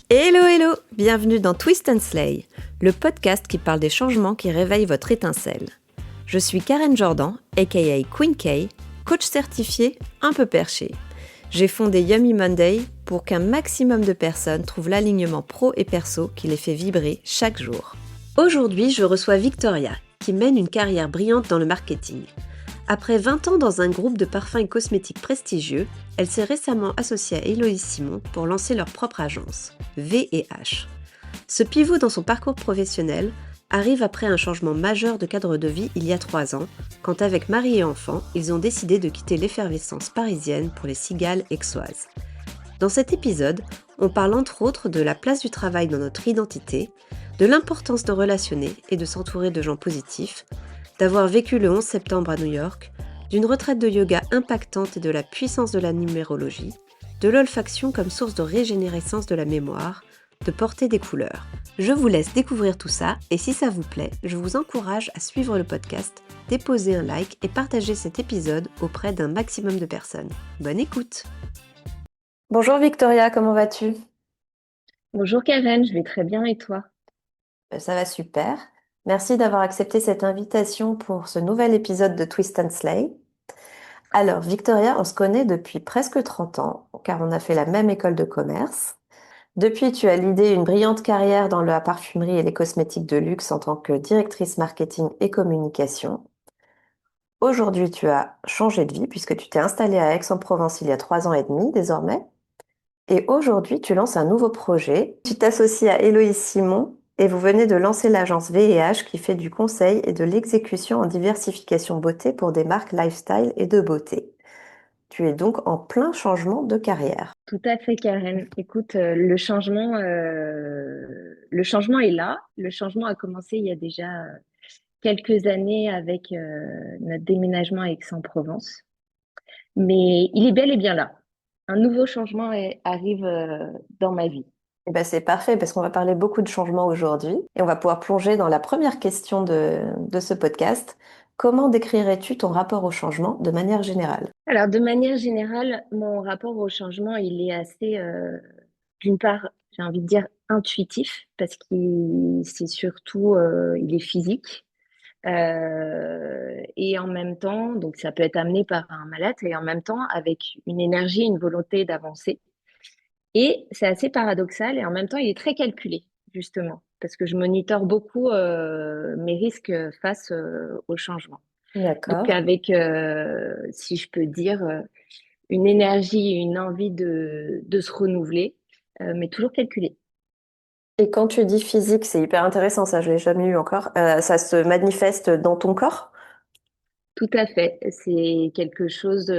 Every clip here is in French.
Hello hello, bienvenue dans Twist and Slay, le podcast qui parle des changements qui réveillent votre étincelle. Je suis Karen Jordan, aka Queen K, coach certifié un peu perché. J'ai fondé Yummy Monday pour qu'un maximum de personnes trouvent l'alignement pro et perso qui les fait vibrer chaque jour. Aujourd'hui, je reçois Victoria, qui mène une carrière brillante dans le marketing. Après 20 ans dans un groupe de parfums et cosmétiques prestigieux, elle s'est récemment associée à Héloïse Simon pour lancer leur propre agence, V&H. Ce pivot dans son parcours professionnel arrive après un changement majeur de cadre de vie il y a 3 ans, quand avec mari et enfant, ils ont décidé de quitter l'effervescence parisienne pour les cigales aixoises. Dans cet épisode, on parle entre autres de la place du travail dans notre identité, de l'importance de relationner et de s'entourer de gens positifs, d'avoir vécu le 11 septembre à New York, d'une retraite de yoga impactante et de la puissance de la numérologie, de l'olfaction comme source de régénérescence de la mémoire, de porter des couleurs. Je vous laisse découvrir tout ça et si ça vous plaît, je vous encourage à suivre le podcast, déposer un like et partager cet épisode auprès d'un maximum de personnes. Bonne écoute! Bonjour Victoria, comment vas-tu? Bonjour Karen, je vais très bien et toi? Ça va super. Merci d'avoir accepté cette invitation pour ce nouvel épisode de Twist and Slay. Alors, Victoria, on se connaît depuis presque 30 ans, car on a fait la même école de commerce. Depuis, tu as l'idée une brillante carrière dans la parfumerie et les cosmétiques de luxe en tant que directrice marketing et communication. Aujourd'hui, tu as changé de vie puisque tu t'es installée à Aix-en-Provence il y a 3 ans et demi désormais. Et aujourd'hui, tu lances un nouveau projet. Tu t'associes à Héloïse Simon et vous venez de lancer l'agence V&H qui fait du conseil et de l'exécution en diversification beauté pour des marques lifestyle et de beauté. Tu es donc en plein changement de carrière. Tout à fait Karen. Écoute, le changement est là. Le changement a commencé il y a déjà quelques années avec notre déménagement à Aix-en-Provence. Mais il est bel et bien là. Un nouveau arrive dans ma vie. Eh ben, c'est parfait parce qu'on va parler beaucoup de changements aujourd'hui et on va pouvoir plonger dans la première question de ce podcast. Comment décrirais-tu ton rapport au changement de manière générale? Alors, de manière générale, mon rapport au changement, il est assez, d'une part, j'ai envie de dire intuitif parce qu'il c'est surtout, il est physique. Et en même temps, donc ça peut être amené par un mal-être et en même temps avec une énergie, une volonté d'avancer. Et c'est assez paradoxal et en même temps, il est très calculé, justement, parce que je monitore beaucoup mes risques face au changement. Donc D'accord. avec, si je peux dire, une énergie et une envie de se renouveler, mais toujours calculé. Et quand tu dis physique, c'est hyper intéressant, ça je l'ai jamais eu encore. Ça se manifeste dans ton corps? Tout à fait. C'est quelque chose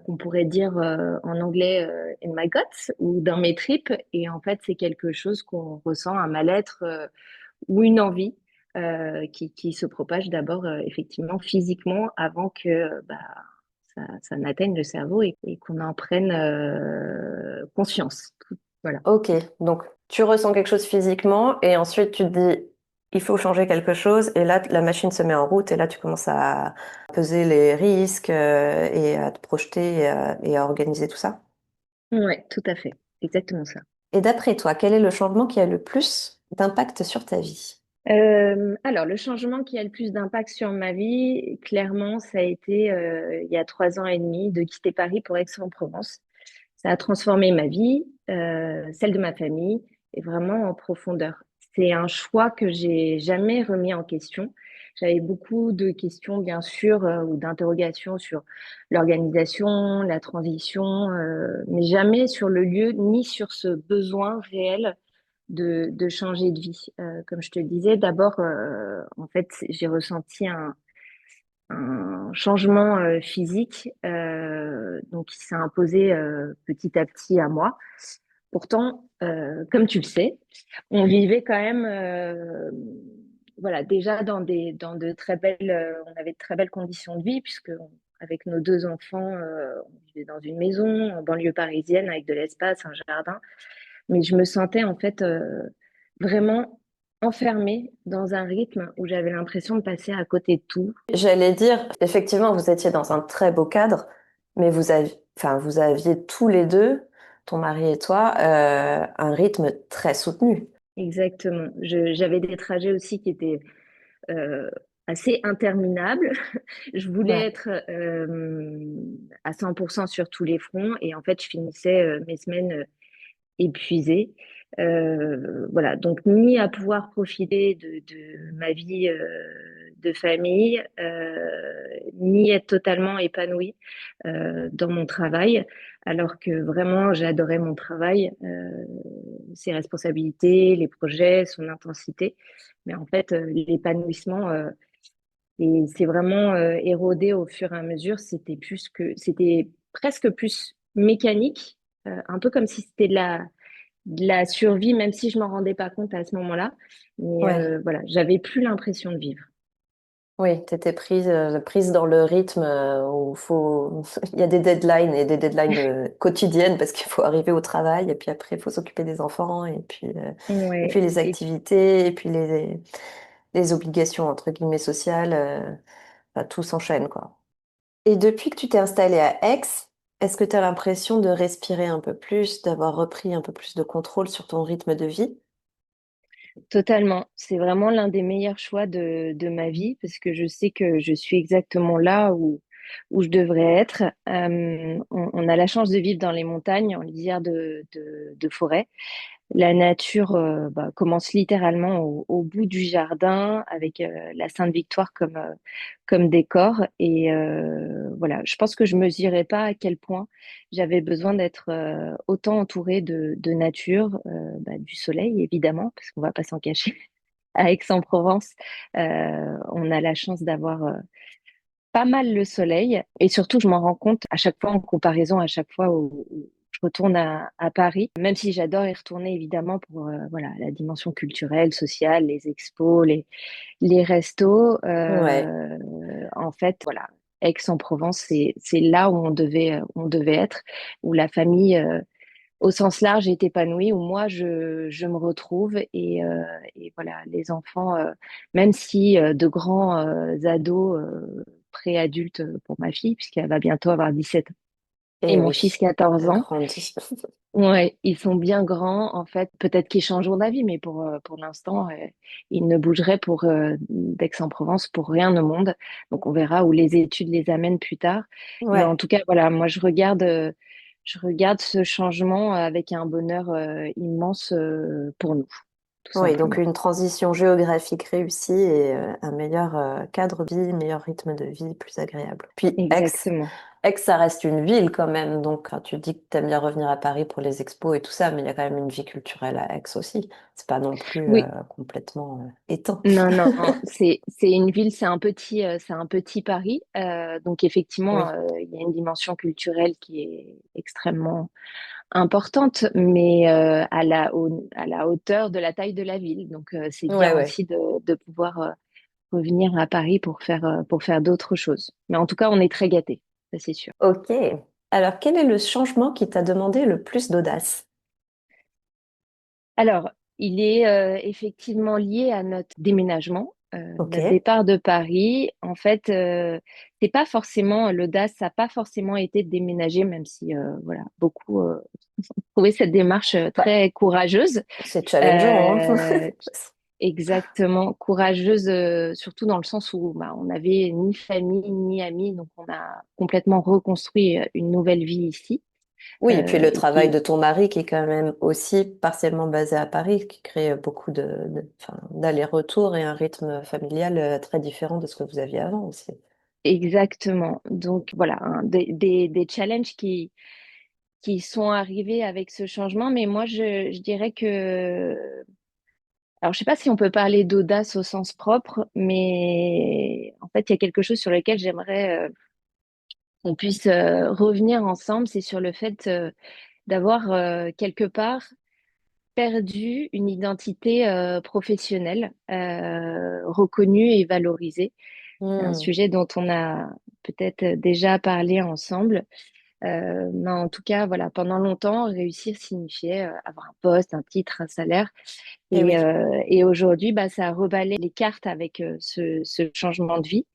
qu'on pourrait dire en anglais in my guts ou dans mes tripes. Et en fait, c'est quelque chose qu'on ressent, un mal-être ou une envie qui se propage d'abord effectivement physiquement avant que ça n'atteigne le cerveau et qu'on en prenne conscience. Voilà. Ok, donc tu ressens quelque chose physiquement et ensuite tu te dis il faut changer quelque chose et là la machine se met en route et là tu commences à peser les risques et à te projeter et à organiser tout ça. Ouais, tout à fait. Exactement ça. Et d'après toi, quel est le changement qui a le plus d'impact sur ta vie? Alors, le changement qui a le plus d'impact sur ma vie, clairement, ça a été il y a 3 ans et demi de quitter Paris pour Aix-en-Provence. Ça a transformé ma vie, celle de ma famille, et vraiment en profondeur. C'est un choix que j'ai jamais remis en question. J'avais beaucoup de questions, bien sûr, ou d'interrogations sur l'organisation, la transition, mais jamais sur le lieu ni sur ce besoin réel de changer de vie. Comme je te le disais, d'abord, en fait, j'ai ressenti un changement physique donc qui s'est imposé petit à petit à moi. Pourtant, comme tu le sais, on vivait quand même voilà déjà dans de très belles on avait de très belles conditions de vie puisque avec nos 2 enfants on vivait dans une maison en banlieue parisienne avec de l'espace, un jardin, mais je me sentais en fait vraiment enfermée dans un rythme où j'avais l'impression de passer à côté de tout. J'allais dire, effectivement, vous étiez dans un très beau cadre, mais vous aviez tous les deux ton mari et toi, un rythme très soutenu. Exactement. J'avais des trajets aussi qui étaient euh, assez interminables. Je voulais Ouais. être à 100% sur tous les fronts et en fait, je finissais mes semaines épuisée. Voilà, donc ni à pouvoir profiter de ma vie de famille, ni être totalement épanouie dans mon travail, alors que vraiment j'adorais mon travail, ses responsabilités, les projets, son intensité. Mais en fait, l'épanouissement et c'est vraiment érodé au fur et à mesure. C'était presque plus mécanique, un peu comme si c'était de la survie, même si je m'en rendais pas compte à ce moment-là. Mais Ouais. voilà, j'avais plus l'impression de vivre. Oui, tu étais prise dans le rythme où faut... il y a des deadlines et des deadlines quotidiennes parce qu'il faut arriver au travail et puis après il faut s'occuper des enfants et puis Ouais. les Et activités et puis les obligations entre guillemets sociales, enfin, tout s'enchaîne quoi. Et depuis que tu t'es installée à Aix, est-ce que tu as l'impression de respirer un peu plus, d'avoir repris un peu plus de contrôle sur ton rythme de vie? totalement, c'est vraiment l'un des meilleurs choix de ma vie parce que je sais que je suis exactement là où je devrais être. On a la chance de vivre dans les montagnes, en lisière de forêt. La nature commence littéralement au bout du jardin avec la Sainte-Victoire comme décor. Et voilà, je pense que je mesurais pas à quel point j'avais besoin d'être autant entourée de nature, du soleil évidemment, parce qu'on va pas s'en cacher. À Aix-en-Provence, on a la chance d'avoir pas mal le soleil et surtout je m'en rends compte à chaque fois en comparaison à chaque fois où je retourne à Paris, même si j'adore y retourner évidemment pour voilà la dimension culturelle, sociale, les expos, les restos. Ouais, En fait, voilà, Aix-en-Provence, c'est là où on devait être, où la famille au sens large est épanouie, où moi je me retrouve et voilà les enfants, même si de grands ados préadultes pour ma fille, puisqu'elle va bientôt avoir 17 ans, et et mon fils oui, 14 elle ans. grandit. Ouais, ils sont bien grands, en fait. Peut-être qu'ils changeront d'avis, mais pour l'instant, ils ne bougeraient pour d'Aix-en-Provence pour rien au monde. Donc, on verra où les études les amènent plus tard. Mais en Ouais. tout cas, voilà, moi, je regarde ce changement avec un bonheur immense pour nous, tout Oui, donc simplement. une transition géographique réussie et un meilleur cadre de vie, meilleur rythme de vie, plus agréable. Puis Exactement. Aix, ça reste une ville quand même. Donc tu dis que tu aimes bien revenir à Paris pour les expos et tout ça, mais il y a quand même une vie culturelle à Aix aussi. C'est pas non plus Oui, complètement éteint. non, non, c'est une ville, c'est un petit Paris. Donc effectivement, Oui. il y a une dimension culturelle qui est extrêmement importante, mais à la hauteur de la taille de la ville. Donc c'est Ouais, bien ouais. aussi de pouvoir revenir à Paris pour faire d'autres choses. Mais en tout cas, on est très gâtés, ça c'est sûr. Ok. Alors, quel est le changement qui t'a demandé le plus d'audace? Alors, il est effectivement lié à notre déménagement, Ok. notre départ de Paris. En fait, c'est pas forcément l'audace, ça n'a pas forcément été de déménager, même si voilà, beaucoup trouvaient cette démarche Bah, très courageuse. c'est challengeant, hein. Euh, Exactement, courageuse, surtout dans le sens où on n'avait ni famille ni amis, donc on a complètement reconstruit une nouvelle vie ici, Oui, et puis le et travail qui de ton mari qui est quand même aussi partiellement basé à Paris, qui crée beaucoup enfin, d'allers-retours et un rythme familial très différent de ce que vous aviez avant aussi. exactement. Donc voilà, hein, des challenges qui sont arrivés avec ce changement, mais moi je dirais que, alors je sais pas si on peut parler d'audace au sens propre, mais en fait il y a quelque chose sur lequel j'aimerais qu'on puisse revenir ensemble, c'est sur le fait d'avoir quelque part perdu une identité professionnelle reconnue et valorisée. C'est un Hmm. sujet dont on a peut-être déjà parlé ensemble. Mais en tout cas, voilà, pendant longtemps, réussir signifiait avoir un poste, un titre, un salaire. Eh oui, Et aujourd'hui, ça a reballé les cartes avec ce changement de vie.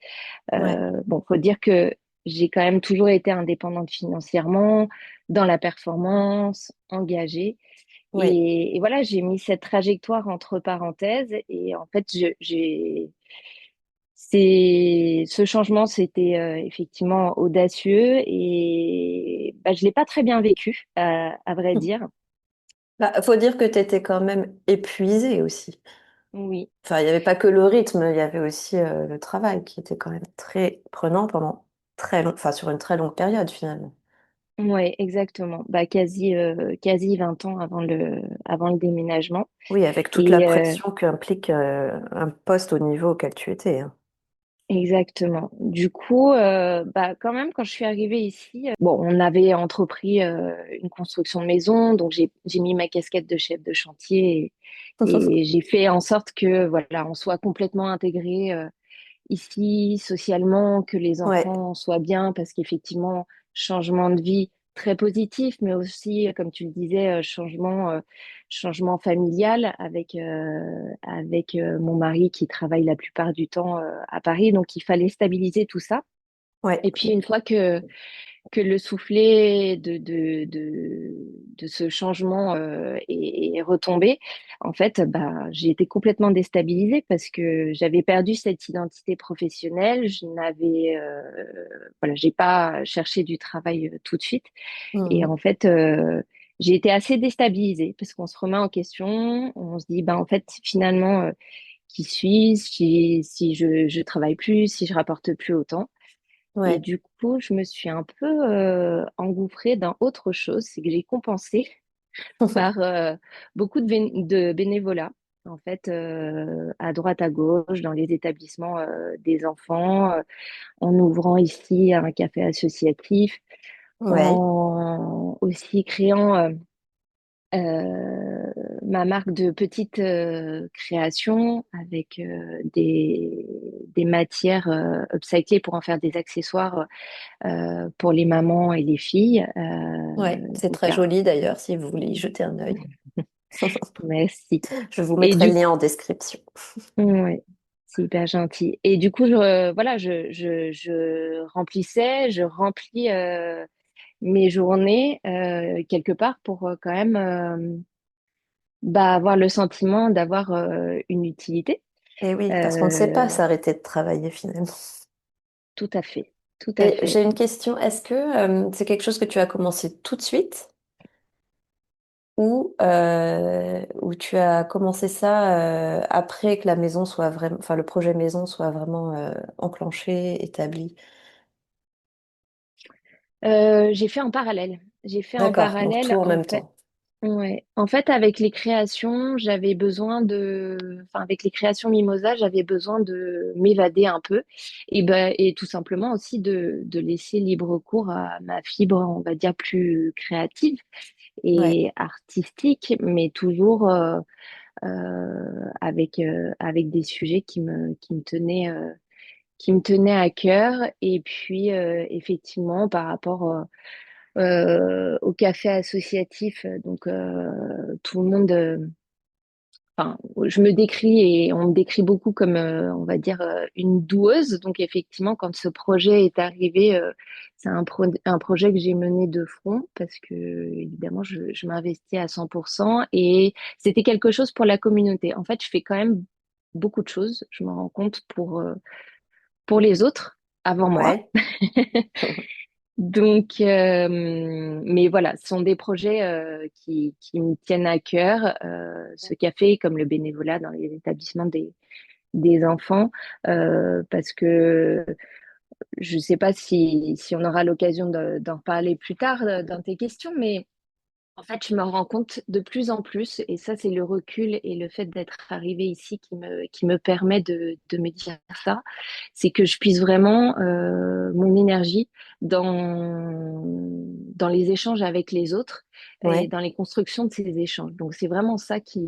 ouais. Bon, faut dire que j'ai quand même toujours été indépendante financièrement, dans la performance, engagée. Oui. Et voilà, j'ai mis cette trajectoire entre parenthèses et en fait, ce changement, c'était effectivement audacieux et bah, je l'ai pas très bien vécu, à vrai dire. Bah, faut dire que tu étais quand même épuisée aussi. Oui, Enfin, il n'y avait pas que le rythme, il y avait aussi le travail qui était quand même très prenant pendant enfin, sur une très longue période finalement. ouais, exactement. Bah, quasi 20 ans avant le déménagement. Oui, avec toute la Et pression qu'implique un poste au niveau auquel tu étais, hein. exactement. Du coup, bah, quand même, quand je suis arrivée ici, bon, on avait entrepris une construction de maison, donc j'ai mis ma casquette de chef de chantier et j'ai fait en sorte que voilà, on soit complètement intégré ici socialement, que les Ouais, enfants soient bien, parce qu'effectivement, changement de vie très positif, mais aussi, comme tu le disais, changement familial avec mon mari qui travaille la plupart du temps à Paris, donc il fallait stabiliser tout ça. ouais, Et puis une fois que le soufflet de ce changement est retombé, en fait, bah, j'ai été complètement déstabilisée parce que j'avais perdu cette identité professionnelle. Voilà, j'ai pas cherché du travail tout de suite. Et mhm, en fait, j'ai été assez déstabilisée parce qu'on se remet en question. On se dit, bah, en fait, finalement, qui suis-je si je travaille plus, si je rapporte plus autant? Et ouais. du coup, je me suis un peu engouffrée dans autre chose, c'est que j'ai compensé par beaucoup de bénévolat, en fait, à droite, à gauche, dans les établissements des enfants, en ouvrant ici un café associatif, Ouais, en aussi créant ma marque de petite création avec des matières upcyclées pour en faire des accessoires pour les mamans et les filles. ouais, c'est Donc très là, joli d'ailleurs si vous voulez y jeter un œil. merci. Je vous Et mettrai le du lien en description. ouais, c'est hyper gentil. Et du coup, voilà, je remplissais, je remplis mes journées quelque part pour quand même bah, avoir le sentiment d'avoir une utilité. Et oui, parce qu'on ne sait pas Euh, s'arrêter de travailler finalement. Tout à fait, tout à Et j'ai fait. une question, est-ce que c'est quelque chose que tu as commencé tout de suite ou tu as commencé ça après que la maison soit vraiment, enfin le projet maison soit vraiment enclenché, établi? J'ai fait en parallèle. J'ai fait en D'accord, donc tout parallèle, en en même fait. temps. Ouais. En fait, avec les créations, enfin, avec les créations Mimosa, j'avais besoin de m'évader un peu et tout simplement aussi de laisser libre cours à ma fibre, on va dire, plus créative Ouais, et artistique, mais toujours avec des sujets qui me tenaient à cœur. Et puis, effectivement, par rapport au café associatif. Donc, tout le monde, enfin, je me décris et on me décrit beaucoup comme, on va dire, une doueuse. Donc, effectivement, quand ce projet est arrivé, c'est un projet que j'ai mené de front parce que, évidemment, je m'investis à 100% et c'était quelque chose pour la communauté. En fait, je fais quand même beaucoup de choses, je me rends compte, pour les autres avant moi. ouais, Donc, mais voilà, ce sont des projets qui me tiennent à cœur. Ce café, comme le bénévolat dans les établissements des enfants, parce que je ne sais pas si on aura l'occasion d'en reparler plus tard dans tes questions, mais en fait, je me rends compte de plus en plus, et ça, c'est le recul et le fait d'être arrivée ici qui me permet de me dire ça, c'est que je puise vraiment mon énergie dans les échanges avec les autres et ouais. dans les constructions de ces échanges. Donc, c'est vraiment ça qui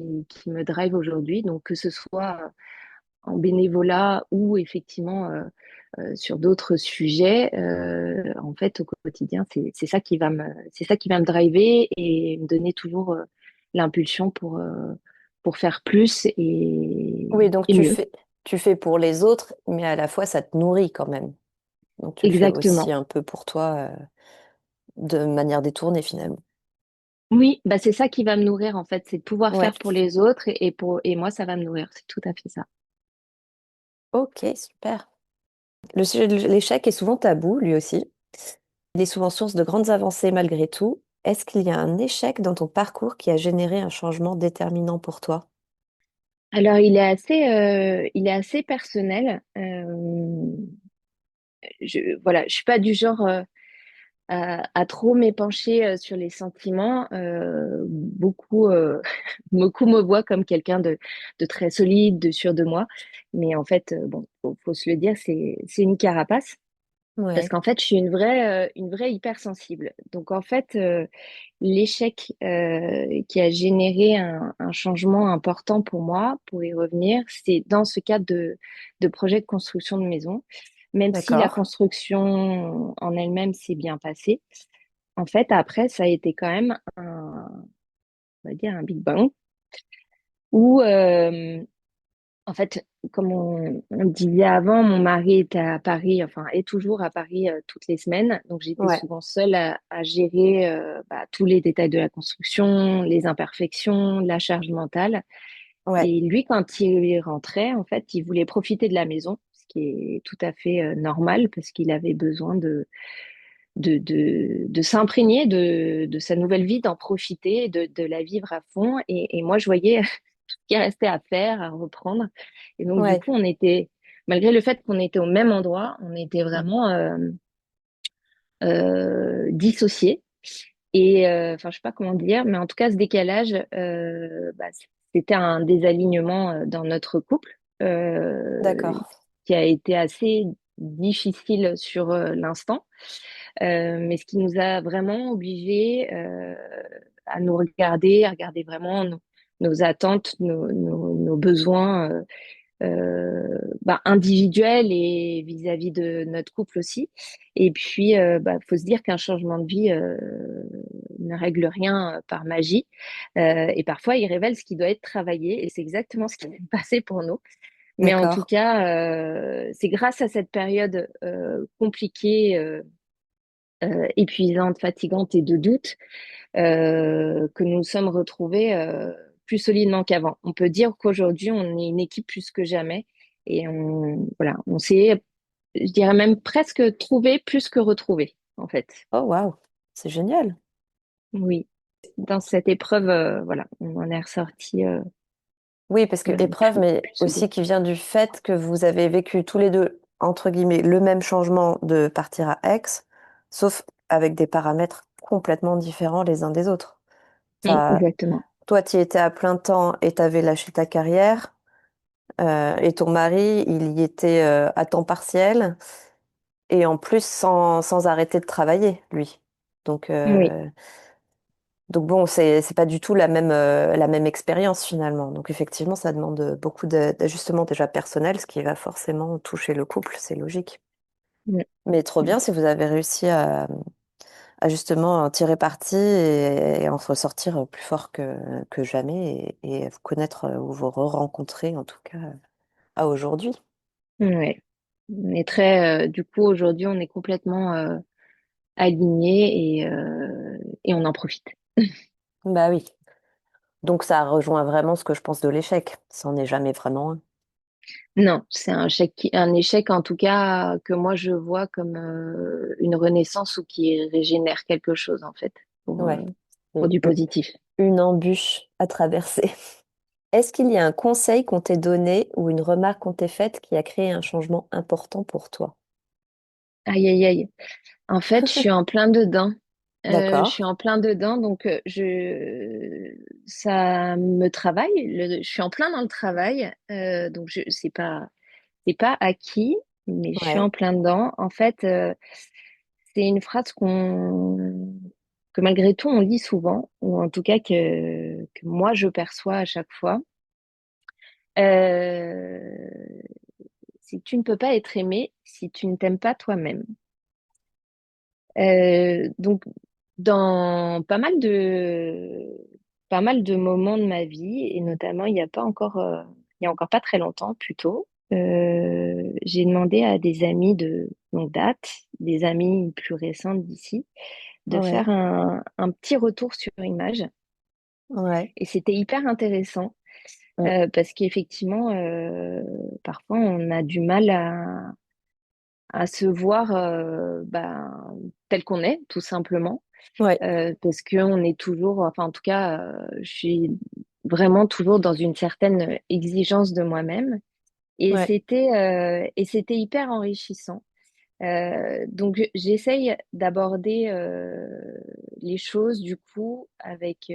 me drive aujourd'hui. Donc, que ce soit en bénévolat ou effectivement sur d'autres sujets, en fait, au quotidien, c'est ça qui va me driver et me donner toujours l'impulsion pour faire plus Oui, donc et mieux. tu fais pour les autres, mais à la fois ça te nourrit quand même. Donc tu le fais aussi Exactement. un peu pour toi, de manière détournée finalement. Oui, bah c'est ça qui va me nourrir en fait, c'est de pouvoir Ouais. faire pour les autres et moi ça va me nourrir, c'est tout à fait ça. Ok, super. Le sujet de l'échec est souvent tabou, lui aussi. Il est souvent source de grandes avancées malgré tout. Est-ce qu'il y a un échec dans ton parcours qui a généré un changement déterminant pour toi? Alors il est assez personnel. Voilà, je suis pas du genre à trop m'épancher sur les sentiments. Beaucoup me voient comme quelqu'un de très solide, de sûr de moi. Mais en fait, bon, faut se le dire, c'est une carapace. Parce Ouais, qu'en fait, je suis une vraie hypersensible. Donc en fait, l'échec qui a généré un changement important pour moi, pour y revenir, c'est dans ce cadre de projet de construction de maison. Même si la d'accord. construction en elle-même s'est bien passée, en fait, après, ça a été quand même on va dire un Big Bang où, en fait, comme on disait avant, mon mari était à Paris, enfin, est toujours à Paris toutes les semaines. Donc, j'étais Ouais, souvent seule à gérer tous les détails de la construction, les imperfections, la charge mentale. ouais, Et lui, quand il rentrait, en fait, il voulait profiter de la maison, ce qui est tout à fait normal parce qu'il avait besoin de s'imprégner de sa nouvelle vie, d'en profiter, de la vivre à fond. Et moi, je voyais tout ce qui restait à faire, à reprendre. Et donc, du ouais, coup, malgré le fait qu'on était au même endroit, on était vraiment dissociés. Et enfin, je sais pas comment dire, mais en tout cas, ce décalage, c'était un désalignement dans notre couple d'accord, qui a été assez difficile sur l'instant. Mais ce qui nous a vraiment obligés à nous regarder, à regarder vraiment nos attentes, nos besoins individuels et vis-à-vis de notre couple aussi. Et puis, faut se dire qu'un changement de vie ne règle rien par magie. Et parfois, il révèle ce qui doit être travaillé. Et c'est exactement ce qui s'est passé pour nous. Mais en tout d'accord, cas, c'est grâce à cette période compliquée, épuisante, fatigante et de doute que nous nous sommes retrouvés plus solidement qu'avant. On peut dire qu'aujourd'hui, on est une équipe plus que jamais et voilà, on s'est, je dirais même presque trouvé plus que retrouvé, en fait. oh waouh, c'est génial. Oui, dans cette épreuve, voilà, on en est ressorti Oui, parce que épreuve, mais plus soudés. aussi qui vient du fait que vous avez vécu tous les deux, entre guillemets, le même changement de partir à Aix, sauf avec des paramètres complètement différents les uns des autres. Ça, Exactement. toi, tu y étais à plein temps et tu avais lâché ta carrière, et ton mari, il y était à temps partiel, et en plus sans arrêter de travailler, lui. Donc, Oui, donc bon, c'est pas du tout la même expérience finalement. Donc effectivement, ça demande beaucoup d'ajustements déjà personnels, ce qui va forcément toucher le couple, c'est logique. mm, Mais trop bien si vous avez réussi à justement en tirer parti et en ressortir plus fort que jamais et vous connaître ou vous re-rencontrer en tout cas à aujourd'hui. ouais. On est très, du coup, aujourd'hui, on est complètement alignés et on en profite. Bah oui. Donc ça rejoint vraiment ce que je pense de l'échec. Ça en est jamais vraiment un. Non, c'est un échec en tout cas que moi je vois comme une renaissance ou qui régénère quelque chose en fait Ouais. pour C'est du positif. une embûche à traverser. Est-ce qu'il y a un conseil qu'on t'ait donné ou une remarque qu'on t'ait faite qui a créé un changement important pour toi? Aïe aïe aïe. En fait, je suis en plein dedans. Je D'accord. suis en plein dedans, donc ça me travaille. Je suis en plein dans le travail, donc c'est pas acquis, mais je suis en Ouais. plein dedans. En fait, c'est une phrase que malgré tout on lit souvent, ou en tout cas que moi je perçois à chaque fois. Euh, c'est tu ne peux pas être aimé si tu ne t'aimes pas toi-même. Donc dans pas mal de moments de ma vie, et notamment il y a encore pas très longtemps plutôt, j'ai demandé à des amis de longue date, des amis plus récents d'ici, de Ouais, faire un petit retour sur image. ouais, Et c'était hyper intéressant mm, parce qu'effectivement, parfois, on a du mal à se voir tel qu'on est, tout simplement. ouais, Parce qu'on est toujours, enfin en tout cas, je suis vraiment toujours dans une certaine exigence de moi-même. ouais, Et c'était hyper enrichissant. Donc j'essaye d'aborder les choses du coup avec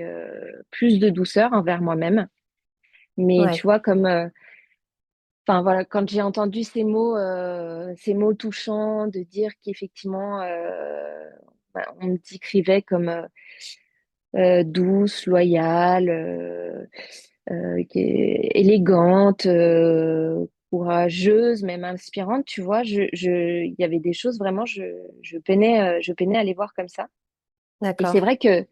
plus de douceur envers moi-même. Mais ouais, tu vois, enfin voilà, quand j'ai entendu ces mots touchants de dire qu'effectivement on me décrivait comme douce, loyale, élégante, courageuse, même inspirante, tu vois, il y avait des choses vraiment, je peinais à les voir comme ça. Et c'est d'accord. vrai que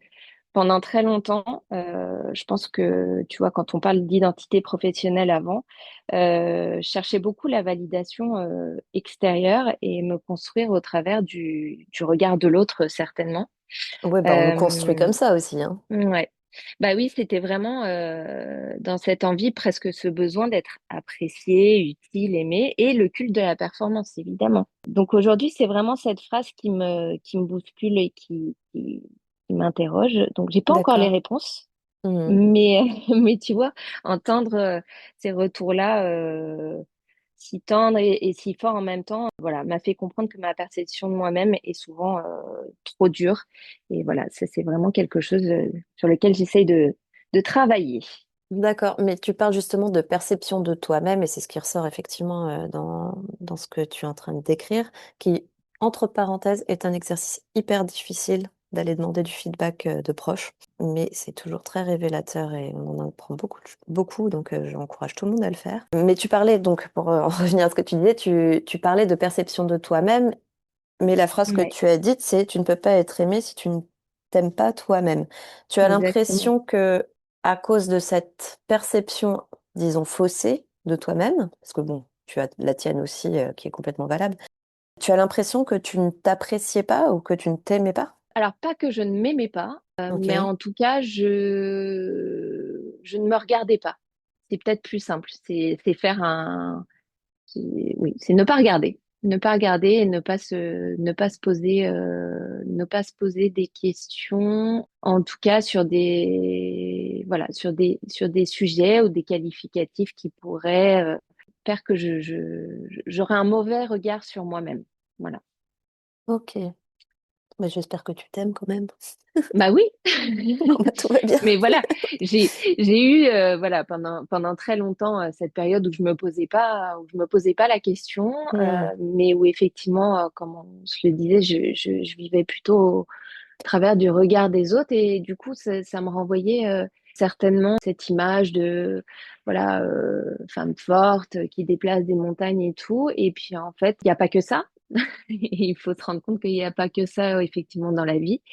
pendant très longtemps, je pense que, tu vois, quand on parle d'identité professionnelle avant, je cherchais beaucoup la validation extérieure et me construire au travers du regard de l'autre, certainement. Ouais, bah on nous construit Euh, comme ça aussi, hein. Ouais. Bah oui, c'était vraiment dans cette envie, presque ce besoin d'être apprécié, utile, aimé, et le culte de la performance, évidemment. Donc aujourd'hui, c'est vraiment cette phrase qui me bouscule et qui m'interroge. Donc j'ai pas encore les D'accord. réponses, Mhm. mais, mais tu vois, entendre ces retours-là si tendres et si forts en même temps, voilà, m'a fait comprendre que ma perception de moi-même est souvent trop dure. Et voilà, ça c'est vraiment quelque chose sur lequel j'essaye de travailler. D'accord, mais tu parles justement de perception de toi-même, et c'est ce qui ressort effectivement dans ce que tu es en train de décrire, qui, entre parenthèses, est un exercice hyper difficile d'aller demander du feedback de proches, mais c'est toujours très révélateur et on en apprend beaucoup, beaucoup, donc j'encourage tout le monde à le faire. Mais tu parlais, donc pour en revenir à ce que tu disais, tu parlais de perception de toi-même, mais la phrase que Ouais, tu as dite, c'est tu ne peux pas être aimé si tu ne t'aimes pas toi-même. Tu as exactement. l'impression que à cause de cette perception, disons, faussée de toi-même, parce que bon, tu as la tienne aussi qui est complètement valable, tu as l'impression que tu ne t'appréciais pas ou que tu ne t'aimais pas? Alors, pas que je ne m'aimais pas, mais Ok, en tout cas, je ne me regardais pas. C'est peut-être plus simple. C'est faire oui, c'est ne pas regarder. Ne pas regarder et ne pas se poser des questions, en tout cas voilà, sur des sujets ou des qualificatifs qui pourraient faire que j'aurais un mauvais regard sur moi-même. Voilà. ok. Mais j'espère que tu t'aimes quand même. Bah oui. Bon, bah, tout va bien. Mais voilà, j'ai eu voilà pendant très longtemps cette période où je me posais pas la question, Hmm. mais où effectivement, comme je le disais, je vivais plutôt au travers du regard des autres et du coup ça me renvoyait certainement cette image de voilà femme forte qui déplace des montagnes et tout. Et puis en fait, il n'y a pas que ça. Il faut se rendre compte qu'il n'y a pas que ça, effectivement, dans la vie.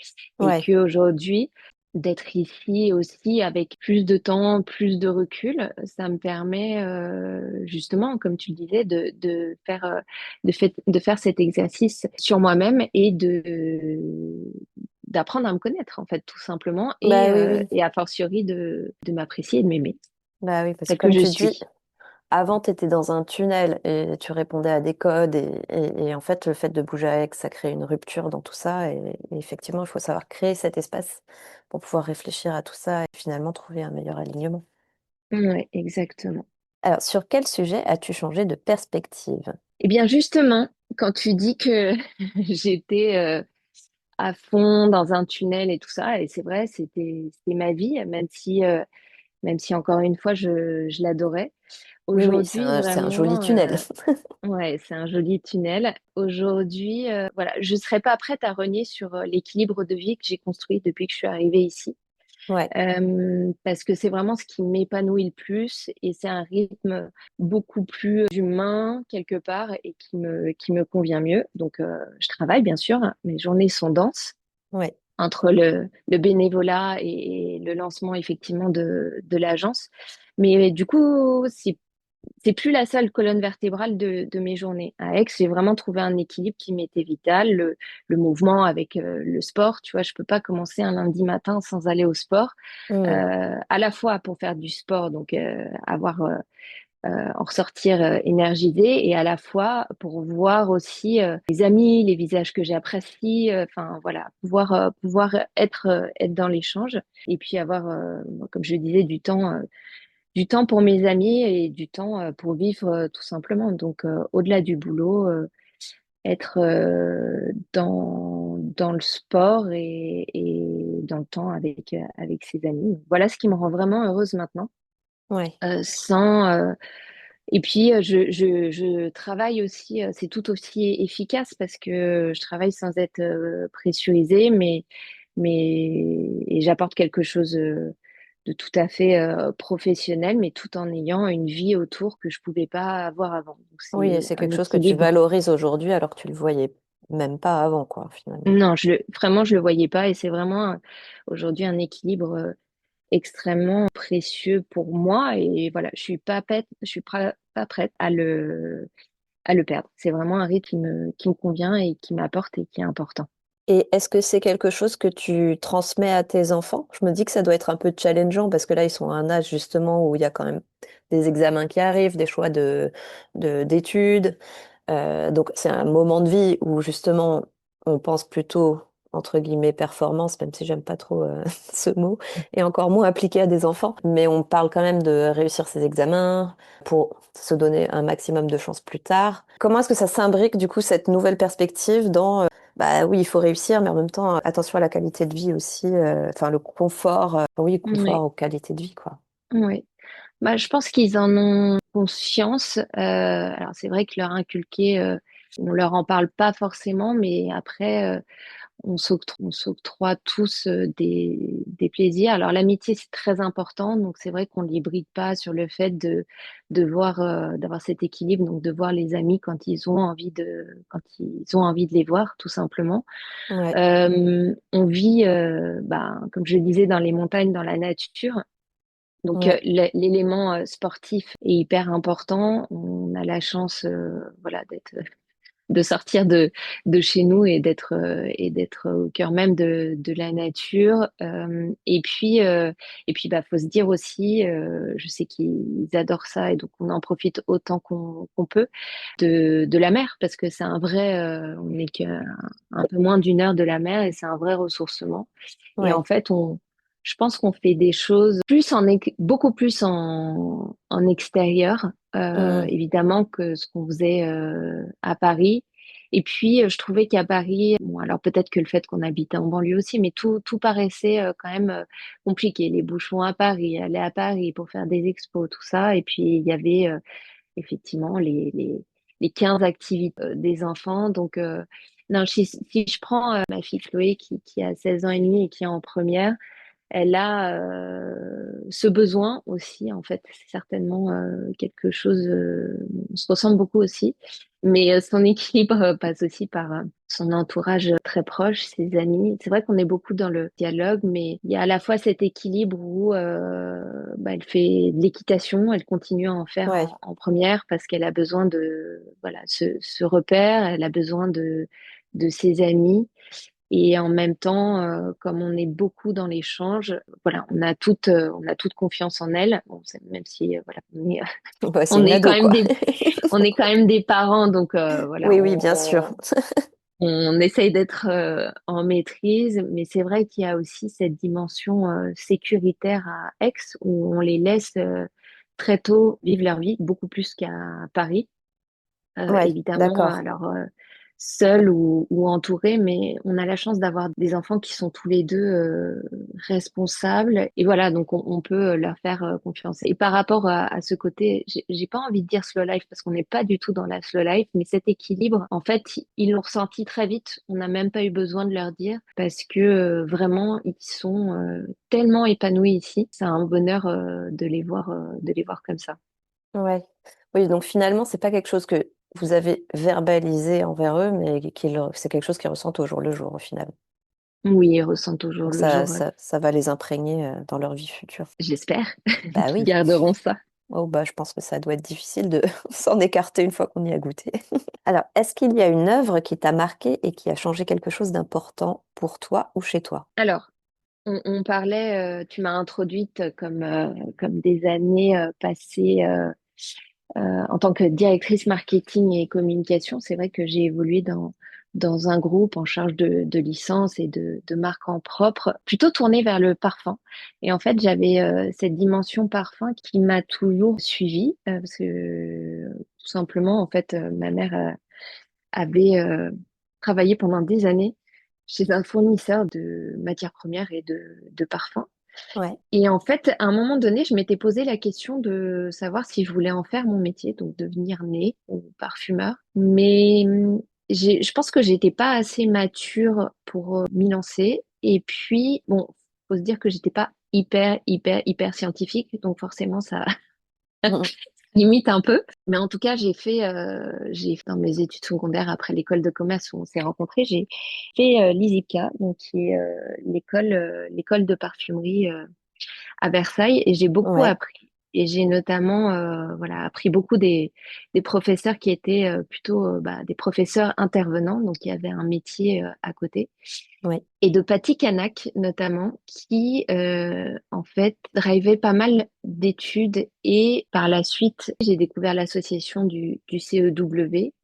Et Ouais, qu'aujourd'hui, d'être ici aussi avec plus de temps, plus de recul, ça me permet justement, comme tu le disais, de faire cet exercice sur moi-même et d'apprendre à me connaître, en fait, tout simplement, bah oui, oui. et a fortiori de m'apprécier et de m'aimer, Bah oui, parce que tel que comme je tu dis, suis. avant, tu étais dans un tunnel et tu répondais à des codes et en fait, le fait de bouger avec, ça crée une rupture dans tout ça et effectivement, il faut savoir créer cet espace pour pouvoir réfléchir à tout ça et finalement trouver un meilleur alignement. Ouais, exactement. Alors, sur quel sujet as-tu changé de perspective? Eh bien, justement, quand tu dis que j'étais à fond dans un tunnel et tout ça, et c'est vrai, c'était ma vie, même si encore une fois, je l'adorais. Oui, oui, Aujourd'hui, c'est un joli vraiment, tunnel. ouais, c'est un joli tunnel. Aujourd'hui, voilà, je serais pas prête à renier sur l'équilibre de vie que j'ai construit depuis que je suis arrivée ici. Ouais, Parce que c'est vraiment ce qui m'épanouit le plus et c'est un rythme beaucoup plus humain quelque part et qui me convient mieux. Donc, je travaille bien sûr, hein, mes journées sont denses ouais, entre le bénévolat et le lancement effectivement de l'agence. Mais du coup, c'est c'est plus la seule colonne vertébrale de mes journées. À Aix, j'ai vraiment trouvé un équilibre qui m'était vital, le mouvement avec le sport. Tu vois, je peux pas commencer un lundi matin sans aller au sport, Hmm. à la fois pour faire du sport, donc en ressortir énergisé, et à la fois pour voir aussi les amis, les visages que j'apprécie, enfin voilà, pouvoir être dans l'échange et puis avoir, comme je le disais, du temps pour mes amis et du temps pour vivre tout simplement. Donc au-delà du boulot, être dans le sport et dans le temps avec ses amis. Voilà ce qui me rend vraiment heureuse maintenant. Ouais. Sans Et puis je travaille aussi, c'est tout aussi efficace parce que je travaille sans être pressurisée, mais et j'apporte quelque chose de tout à fait professionnel, mais tout en ayant une vie autour que je pouvais pas avoir avant. Donc Oui, et c'est c'est un quelque chose que tu équilibre. valorises aujourd'hui alors que tu le voyais même pas avant, quoi, finalement. Non, vraiment je le voyais pas, et c'est vraiment aujourd'hui un équilibre extrêmement précieux pour moi, et voilà, je suis pas prête à le perdre. C'est vraiment un rythme qui me convient et qui m'apporte et qui est important. Et est-ce que c'est quelque chose que tu transmets à tes enfants? Je me dis que ça doit être un peu challengeant parce que là, ils sont à un âge justement où il y a quand même des examens qui arrivent, des choix d'études. Donc, c'est un moment de vie où justement, on pense plutôt, entre guillemets, performance, même si j'aime pas trop ce mot, et encore moins appliqué à des enfants. Mais on parle quand même de réussir ses examens pour se donner un maximum de chances plus tard. Comment est-ce que ça s'imbrique, du coup, cette nouvelle perspective dans, bah oui, il faut réussir, mais en même temps, attention à la qualité de vie aussi, enfin, le confort, oui, confort Oui, ou qualité de vie, quoi. oui. Bah, je pense qu'ils en ont conscience. Alors c'est vrai que leur inculquer, on leur en parle pas forcément, mais après, on s'octroie tous des plaisirs. Alors l'amitié, c'est très important, donc c'est vrai qu'on ne les bride pas sur le fait d'avoir cet équilibre, donc de voir les amis quand ils ont envie de les voir, tout simplement. Ouais. On vit, bah, comme je le disais, dans les montagnes, dans la nature. Donc Ouais. l'élément sportif est hyper important. On a la chance, voilà, de sortir de chez nous et d'être au cœur même de la nature. Et puis bah faut se dire aussi, je sais qu'ils adorent ça et donc on en profite autant qu'on peut de la mer, parce que c'est un vrai, on n'est qu'un un peu moins d'une heure de la mer et c'est un vrai ressourcement. Et en Ouais. fait, je pense qu'on fait des choses beaucoup plus en extérieur, Mm. évidemment, que ce qu'on faisait à Paris. Et puis, je trouvais qu'à Paris, bon, alors peut-être que le fait qu'on habitait en banlieue aussi, mais tout paraissait quand même compliqué. Les bouchons à Paris, aller à Paris pour faire des expos, tout ça. Et puis, il y avait effectivement les 15 activités des enfants. Donc, non, si je prends ma fille Chloé qui a 16 ans et demi et qui est en première, elle a ce besoin aussi, en fait. C'est certainement quelque chose, on se ressemble beaucoup aussi, mais son équilibre passe aussi par son entourage très proche, ses amis. C'est vrai qu'on est beaucoup dans le dialogue, mais il y a à la fois cet équilibre où bah, elle fait de l'équitation, elle continue à en faire Ouais. en première parce qu'elle a besoin de voilà ce repère, elle a besoin de ses amis. Et en même temps, comme on est beaucoup dans l'échange, voilà, on a toute confiance en elle. Bon, même si, voilà, Bah, c'est on une est quand ado, même quoi. on est quand même des parents, donc voilà, Oui, oui, bien sûr. on essaye d'être en maîtrise, mais c'est vrai qu'il y a aussi cette dimension sécuritaire à Aix où on les laisse très tôt vivre leur vie, beaucoup plus qu'à Paris. Ouais, Évidemment, d'accord. alors seul ou entouré, mais on a la chance d'avoir des enfants qui sont tous les deux responsables. Et voilà, donc on peut leur faire confiance. Et par rapport à ce côté, j'ai pas envie de dire slow life parce qu'on n'est pas du tout dans la slow life, mais cet équilibre, en fait, ils l'ont ressenti très vite. On n'a même pas eu besoin de leur dire parce que vraiment, ils sont tellement épanouis ici. C'est un bonheur de les voir comme ça. Ouais. Oui, donc finalement, c'est pas quelque chose que vous avez verbalisé envers eux, mais c'est quelque chose qu'ils ressentent au jour le jour, au final. Oui, ils ressentent au jour Donc le jour. ça va les imprégner dans leur vie future. J'espère Bah qu'ils oui. garderont ça. Oh, bah, je pense que ça doit être difficile de s'en écarter une fois qu'on y a goûté. Alors, est-ce qu'il y a une œuvre qui t'a marqué et qui a changé quelque chose d'important pour toi ou chez toi? Alors, on parlait, tu m'as introduite comme des années passées en tant que directrice marketing et communication. C'est vrai que j'ai évolué dans un groupe en charge de licence et de marque en propre, plutôt tourné vers le parfum. Et en fait, j'avais cette dimension parfum qui m'a toujours suivie, parce que tout simplement, en fait, ma mère avait travaillé pendant des années chez un fournisseur de matières premières et de parfums. Ouais, Et en fait, à un moment donné, je m'étais posé la question de savoir si je voulais en faire mon métier, donc devenir nez ou parfumeur. Mais je pense que j'étais pas assez mature pour m'y lancer. Et puis, bon, faut se dire que j'étais pas hyper scientifique, donc forcément ça Mhm. limite un peu. Mais en tout cas, j'ai fait dans mes études secondaires après l'école de commerce où on s'est rencontrés, j'ai fait l'ISIPCA, donc qui est l'école de parfumerie à Versailles et j'ai beaucoup Ouais, appris. Et j'ai notamment voilà, appris beaucoup des professeurs qui étaient plutôt des professeurs intervenants, donc il y avait un métier à côté. ouais, Et de Patty Kanak notamment, qui en fait drivait pas mal d'études. Et par la suite, j'ai découvert l'association du CEW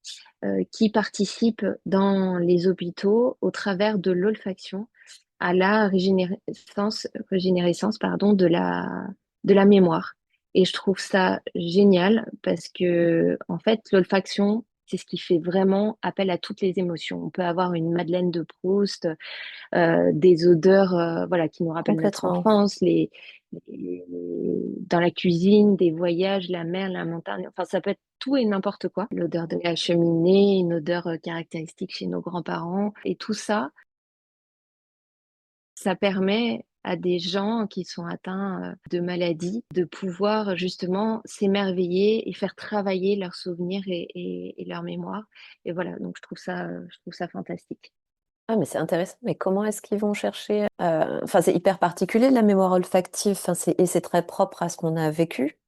qui participe dans les hôpitaux au travers de l'olfaction à la régénérescence pardon, de la mémoire. Et je trouve ça génial parce que, en fait, l'olfaction, c'est ce qui fait vraiment appel à toutes les émotions. On peut avoir une Madeleine de Proust, des odeurs voilà, qui nous rappellent notre complètement. enfance, dans la cuisine, des voyages, la mer, la montagne. Enfin, ça peut être tout et n'importe quoi. L'odeur de la cheminée, une odeur caractéristique chez nos grands-parents. Et tout ça, ça permet à des gens qui sont atteints de maladies de pouvoir justement s'émerveiller et faire travailler leurs souvenirs et leur mémoire. Et voilà, donc je trouve ça fantastique. Ah, mais c'est intéressant. Mais comment est-ce qu'ils vont chercher Enfin, c'est hyper particulier la mémoire olfactive. Enfin, et c'est très propre à ce qu'on a vécu.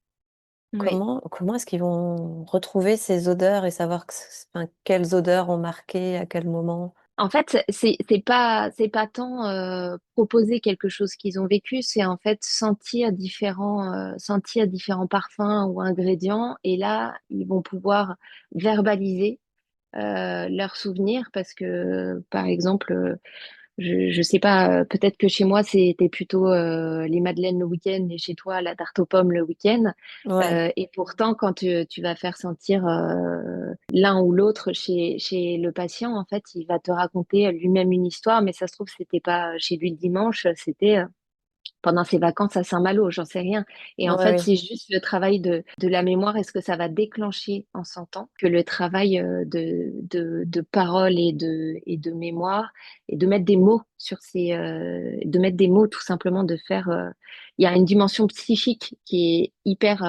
Oui. Comment est-ce qu'ils vont retrouver ces odeurs et savoir enfin, quelles odeurs ont marqué à quel moment? En fait, c'est pas tant proposer quelque chose qu'ils ont vécu, c'est en fait sentir différents parfums ou ingrédients, et là ils vont pouvoir verbaliser leurs souvenirs parce que par exemple je sais pas, peut-être que chez moi, c'était plutôt les madeleines le week-end et chez toi, la tarte aux pommes le week-end. Ouais, Et pourtant, quand tu vas faire sentir l'un ou l'autre chez le patient, en fait, il va te raconter lui-même une histoire, mais ça se trouve, c'était pas chez lui le dimanche, c'était pendant ses vacances à Saint-Malo, j'en sais rien. Et en ouais, fait, oui. c'est juste le travail de la mémoire. Est-ce que ça va déclencher en sentant que le travail de parole et de mémoire et de mettre des mots de mettre des mots tout simplement, de faire. Il y a une dimension psychique qui est hyper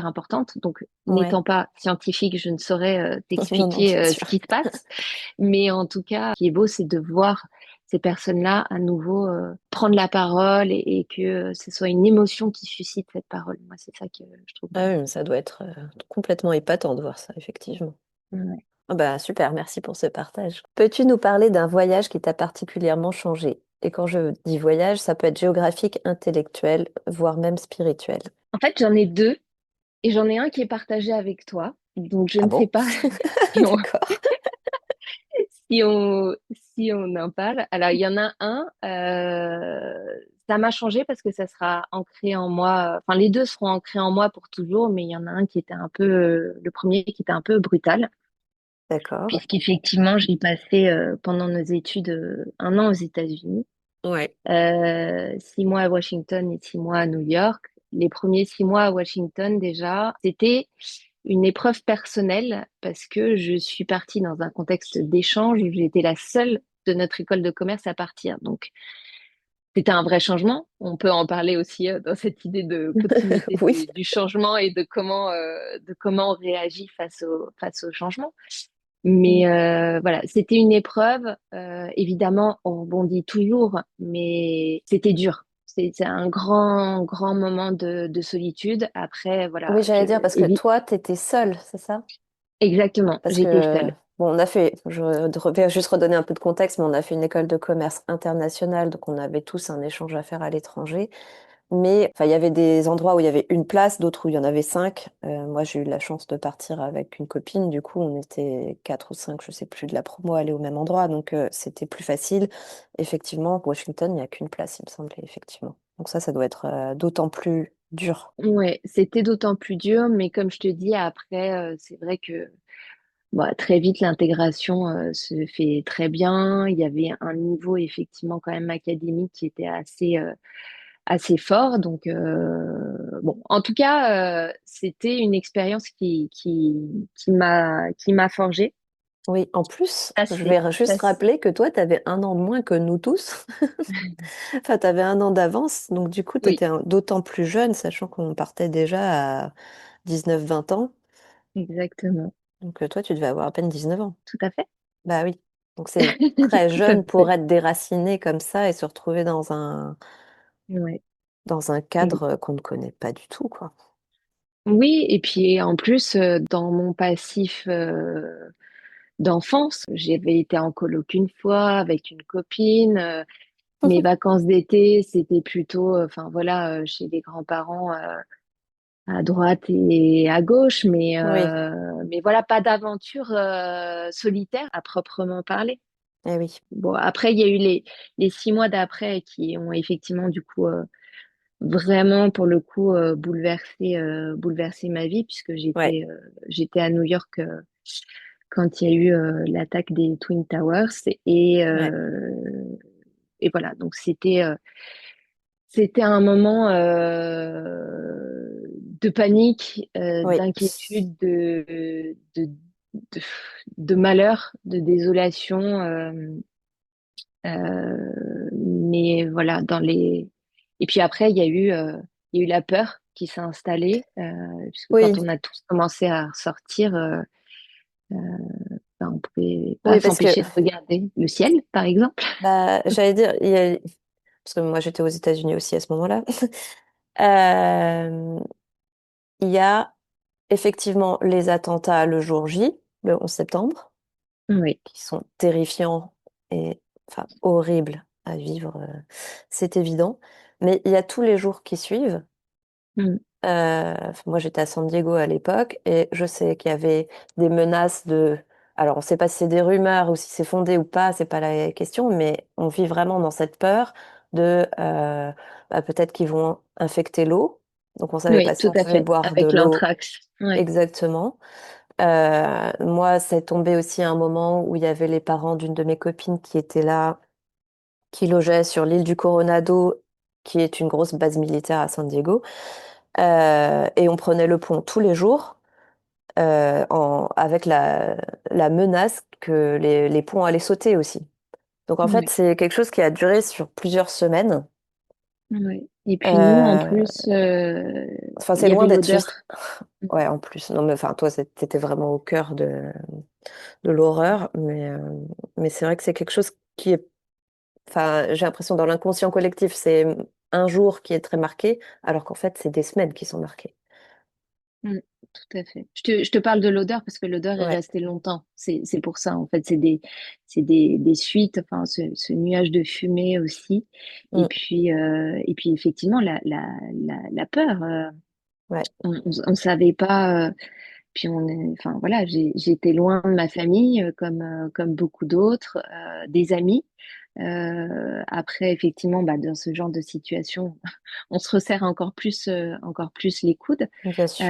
importante. Donc, Ouais. n'étant pas scientifique, je ne saurais Non, non, t'expliquer bien ce sûr. qui se passe. Mais en tout cas, ce qui est beau, c'est de voir ces personnes-là à nouveau prendre la parole et que ce soit une émotion qui suscite cette parole. Moi, c'est ça que je trouve Ah beau. oui, mais ça doit être complètement épatant de voir ça, effectivement. Ouais. Ah bah, super, merci pour ce partage. Peux-tu nous parler d'un voyage qui t'a particulièrement changé? Et quand je dis voyage, ça peut être géographique, intellectuel, voire même spirituel. En fait, j'en ai deux et j'en ai un qui est partagé avec toi. Donc, je Ah ne sais bon? pas si on, D'accord. si on, si on en parle. Alors, il y en a un, ça m'a changé parce que ça sera ancré en moi. Enfin, les deux seront ancrés en moi pour toujours, mais il y en a un qui était un peu, le premier qui était un peu brutal. D'accord. Puisqu'effectivement, j'ai passé pendant nos études 1 an aux États-Unis, Ouais. 6 mois à Washington et 6 mois à New York. Les premiers 6 mois à Washington, déjà, c'était une épreuve personnelle parce que je suis partie dans un contexte d'échange où j'étais la seule de notre école de commerce à partir. Donc, c'était un vrai changement. On peut en parler aussi dans cette idée de continuité Oui. du changement et de comment on réagit face au changement. Mais voilà, c'était une épreuve. Évidemment, on rebondit toujours, mais c'était dur. C'est un grand, grand moment de solitude. Après, Oui, voilà, j'allais dire parce que évite. toi, t'étais seule, c'est ça? Exactement, Parce j'étais que, seule. bon, on a fait, je vais juste redonner un peu de contexte, mais on a fait une école de commerce internationale, donc on avait tous un échange à faire à l'étranger. Mais enfin, il y avait des endroits où il y avait une place, d'autres où il y en avait cinq. Moi, j'ai eu la chance de partir avec une copine. Du coup, on était quatre ou cinq, je sais plus, de la promo à aller au même endroit. Donc, c'était plus facile. Effectivement, Washington, il n'y a qu'une place, il me semblait, effectivement. Donc ça doit être d'autant plus dur. Ouais, c'était d'autant plus dur, mais comme je te dis, après, c'est vrai que bon, très vite, l'intégration se fait très bien. Il y avait un niveau effectivement quand même académique qui était assez fort. Donc, bon, en tout cas, c'était une expérience qui m'a forgée. Oui, en plus, je Assez, vais juste rappeler que toi, tu avais un an de moins que nous tous. Enfin, tu avais un an d'avance. Donc, du coup, tu oui, étais d'autant plus jeune, sachant qu'on partait déjà à 19 20 ans. exactement. Donc, toi, tu devais avoir à peine 19 ans. Tout à fait. Bah oui. Donc c'est très Tout à jeune pour fait. être déraciné comme ça et se retrouver Ouais. dans un cadre qu'on ne connaît pas du tout, quoi. Oui, et puis en plus, dans mon passif d'enfance, j'avais été en coloc une fois avec une copine. Mes vacances d'été, c'était plutôt, enfin voilà, chez les grands-parents à droite et à gauche, Oui, mais voilà, pas d'aventure solitaire à proprement parler. eh oui, Bon, après, il y a eu les 6 mois d'après qui ont effectivement du coup vraiment pour le coup bouleversé ma vie puisque ouais, j'étais à New York quand il y a eu l'attaque des Twin Towers et ouais, et voilà donc c'était un moment de panique, oui, d'inquiétude, de, de malheur, de désolation. Mais voilà, et puis après, il y a eu la peur qui s'est installée, puisque quand oui, on a tous commencé à ressortir, euh, ben, on pouvait pas oui, parce que s'empêcher de regarder le ciel, par exemple. bah, j'allais dire, parce que moi j'étais aux États-Unis aussi à ce moment-là. Euh, il y a effectivement les attentats le jour J, le 11 septembre, Oui. qui sont terrifiants et enfin horribles à vivre, c'est évident. Mais il y a tous les jours qui suivent. Mm. Moi, j'étais à San Diego à l'époque et je sais qu'il y avait des menaces de. Alors, on ne sait pas si c'est des rumeurs ou si c'est fondé ou pas, c'est pas la question, mais on vit vraiment dans cette peur de peut-être qu'ils vont infecter l'eau. Donc, on savait pas Oui, si tout on à pouvait fait, boire de avec l'eau l'anthrax. Oui. exactement. Moi, c'est tombé aussi à un moment où il y avait les parents d'une de mes copines qui étaient là, qui logeaient sur l'île du Coronado, qui est une grosse base militaire à San Diego. Et on prenait le pont tous les jours avec la menace que les ponts allaient sauter aussi. Donc en fait, Oui. c'est quelque chose qui a duré sur plusieurs semaines. Oui. Et puis nous, en Euh, plus, enfin, il c'est y loin avait d'être l'odeur. juste. Ouais, en plus. Non, mais enfin, toi, t'étais vraiment au cœur de l'horreur. Mais c'est vrai que c'est quelque chose qui est. Enfin, j'ai l'impression dans l'inconscient collectif, c'est un jour qui est très marqué, alors qu'en fait, c'est des semaines qui sont marquées. Mm, tout à fait. Je te parle de l'odeur parce que l'odeur est Ouais. restée longtemps. C'est pour ça, en fait. C'est des suites, enfin, ce nuage de fumée aussi. Mm. Et puis effectivement, la peur. Ouais. On savait pas. Puis enfin, voilà, j'étais loin de ma famille, comme beaucoup d'autres, des amis. Après, effectivement, bah, dans ce genre de situation, on se resserre encore plus les coudes. Bien sûr.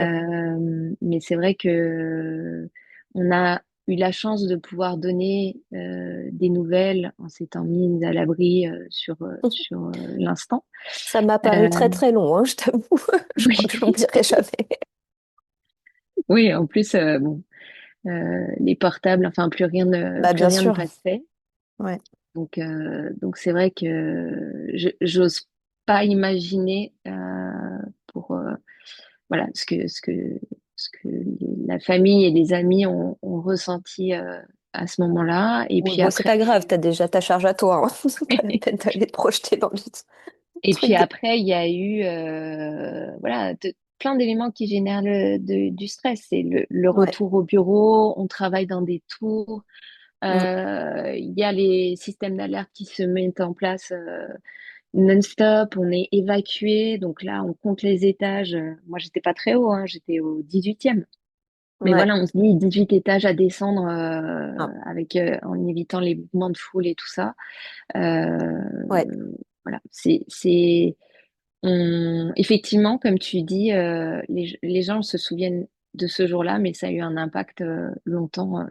Mais c'est vrai que on a eu la chance de pouvoir donner des nouvelles en s'étant mis à l'abri sur l'instant. Ça m'a paru Euh, très très long, hein, je t'avoue. Je crois que je oui, l'oublierai jamais. oui, en plus, bon, les portables, enfin, Bah plus bien rien ne sûr. passait. Ouais. Donc c'est vrai que j'ose pas imaginer pour voilà ce que la famille et les amis ont ressenti à ce moment-là. Et Oui, puis bon, c'est après, pas grave, t'as déjà ta charge à toi, hein. C'est pas la peine d'aller te projeter dans le vide. Et Truc puis de... après, il y a eu voilà, plein d'éléments qui génèrent du stress. C'est le Ouais. retour au bureau, on travaille dans des tours, Mm. il y a les systèmes d'alerte qui se mettent en place non-stop, on est évacué. Donc là, on compte les étages. Moi, j'étais pas très haut, hein, j'étais au 18e. Mais Ouais. voilà, on se dit 18 étages à descendre Ah, en évitant les mouvements de foule et tout ça. Euh, ouais. voilà, effectivement, comme tu dis, les gens se souviennent de ce jour-là, mais ça a eu un impact longtemps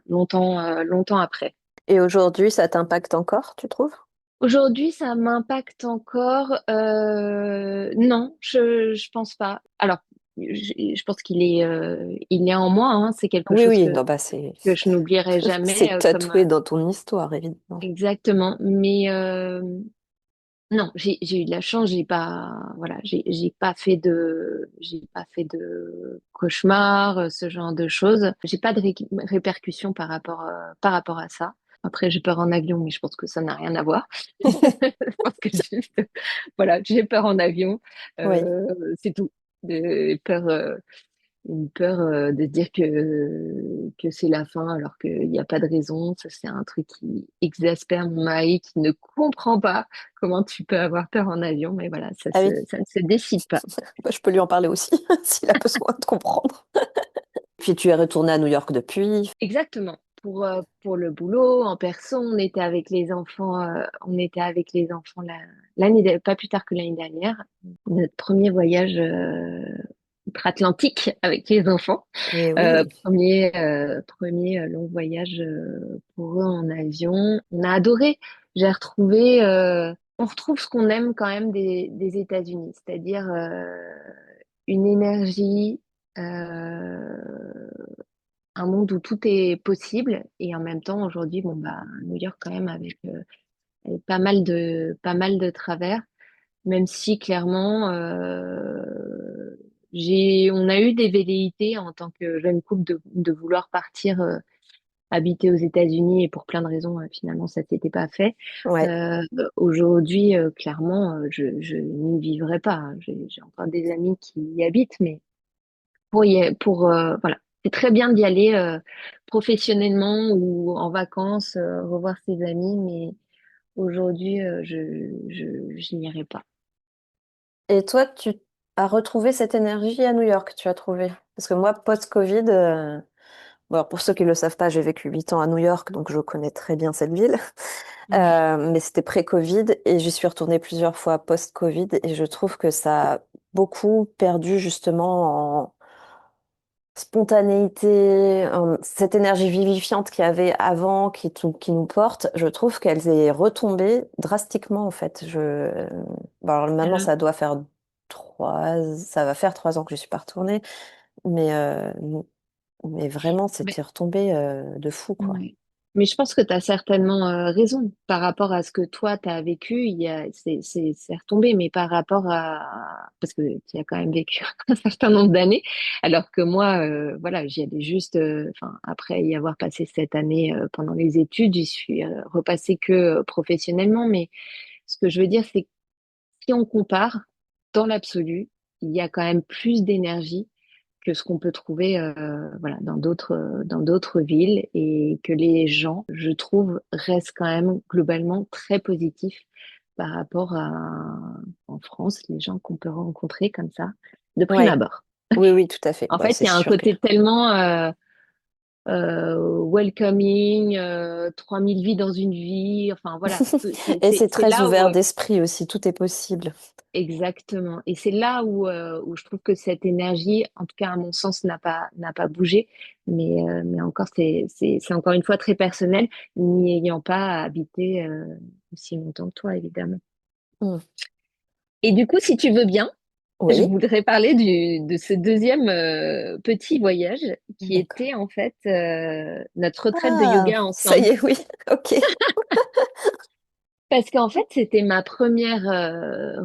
après. Et aujourd'hui, ça t'impacte encore, tu trouves? Aujourd'hui, ça m'impacte encore. Non, je pense pas. Alors, je pense il est en moi. Hein, c'est quelque Oui, chose oui, que non, bah que je n'oublierai jamais. c'est tatoué dans ton histoire, évidemment. Exactement. Mais non, j'ai eu de la chance. J'ai pas, voilà, j'ai pas fait de cauchemar, ce genre de choses. J'ai pas de répercussions par rapport à ça. Après, j'ai peur en avion, mais je pense que ça n'a rien à voir. Je pense que juste, voilà, j'ai peur en avion, Oui. c'est tout. Peur, une peur de dire que c'est la fin alors qu'il n'y a pas de raison. Ça, c'est un truc qui exaspère mon mari qui ne comprend pas comment tu peux avoir peur en avion. Mais voilà, Ah oui, ça ne se décide pas. bah, je peux lui en parler aussi, s'il a besoin de comprendre. Puis tu es retourné à New York depuis. Exactement. Pour le boulot, en perso, on était avec les enfants pas plus tard que l'année dernière. Notre premier voyage outre-Atlantique avec les enfants. Et oui, Premier long voyage pour eux en avion. On a adoré. J'ai retrouvé, on retrouve ce qu'on aime quand même des États-Unis, c'est-à-dire une énergie, un monde où tout est possible et en même temps aujourd'hui, bon bah New York quand même avec pas mal de travers, même si clairement on a eu des velléités en tant que jeune couple de vouloir partir habiter aux États-Unis et pour plein de raisons finalement ça s'était pas fait. ouais. Euh, Aujourd'hui clairement je n'y vivrai pas. Hein. J'ai encore des amis qui y habitent, mais voilà, c'est très bien d'y aller professionnellement ou en vacances revoir ses amis, mais aujourd'hui je n'irai pas. Et toi, tu as retrouvé cette énergie à New York, tu as trouvé? Parce que moi, post-Covid, bon, alors pour ceux qui ne le savent pas, j'ai vécu 8 ans à New York, donc je connais très bien cette ville. Mm. Mais c'était pré-Covid et j'y suis retournée plusieurs fois post-Covid et je trouve que ça a beaucoup perdu justement en spontanéité, cette énergie vivifiante qu'il y avait avant, qui nous porte. Je trouve qu'elle est retombée drastiquement en fait. Bon, alors maintenant Alors, ça va faire 3 ans que je suis pas retournée, mais, vraiment c'était retombé de fou quoi. ouais. Mais je pense que tu as certainement raison par rapport à ce que toi, tu as vécu. C'est retombé, mais par rapport à... Parce que tu as quand même vécu un certain nombre d'années, alors que moi, voilà, j'y allais juste... Enfin, après y avoir passé cette année pendant les études, j'y suis repassée que professionnellement. Mais ce que je veux dire, c'est que si on compare, dans l'absolu, il y a quand même plus d'énergie que ce qu'on peut trouver voilà, dans d'autres villes et que les gens, je trouve, restent quand même globalement très positifs par rapport à en France, les gens qu'on peut rencontrer comme ça de prime Ouais, abord. oui, oui, tout à fait. En Ouais, fait, c'est il y a un sûr que. côté tellement welcoming, 3000 vies dans une vie, enfin voilà, Et c'est c'est très là où ouvert d'esprit aussi, tout est possible. exactement. Et c'est là où je trouve que cette énergie, en tout cas à mon sens, n'a pas bougé. Mais encore, c'est encore une fois très personnel, n'y ayant pas habité aussi longtemps que toi, évidemment. Hmm. Et du coup, si tu veux bien, je Oui, voudrais parler de ce deuxième petit voyage qui d'accord. était en fait notre retraite de Ah, yoga ça y ensemble. est, oui, ok. Parce qu'en fait, c'était ma première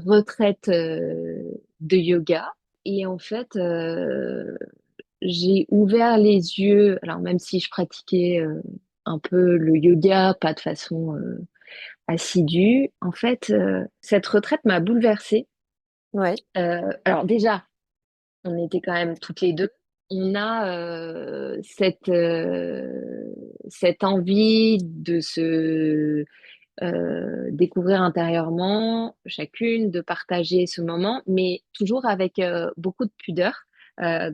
retraite de yoga. Et en fait, j'ai ouvert les yeux. Alors, même si je pratiquais un peu le yoga, pas de façon assidue. En fait, cette retraite m'a bouleversée. Ouais, Alors déjà, on était quand même toutes les deux. On a cette envie de se découvrir intérieurement chacune, de partager ce moment, mais toujours avec beaucoup de pudeur,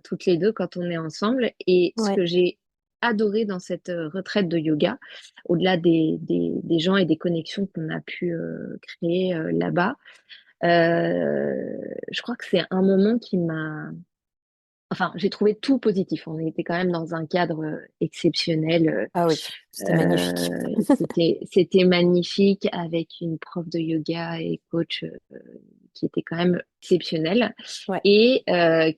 toutes les deux quand on est ensemble. Et ce ouais. que j'ai adoré dans cette retraite de yoga, au-delà des gens et des connexions qu'on a pu créer là-bas, je crois que c'est un moment qui m'a... Enfin, j'ai trouvé tout positif. On était quand même dans un cadre exceptionnel. Ah oui, c'était magnifique. C'était magnifique avec une prof de yoga et coach qui était quand même exceptionnelle Ouais. et qui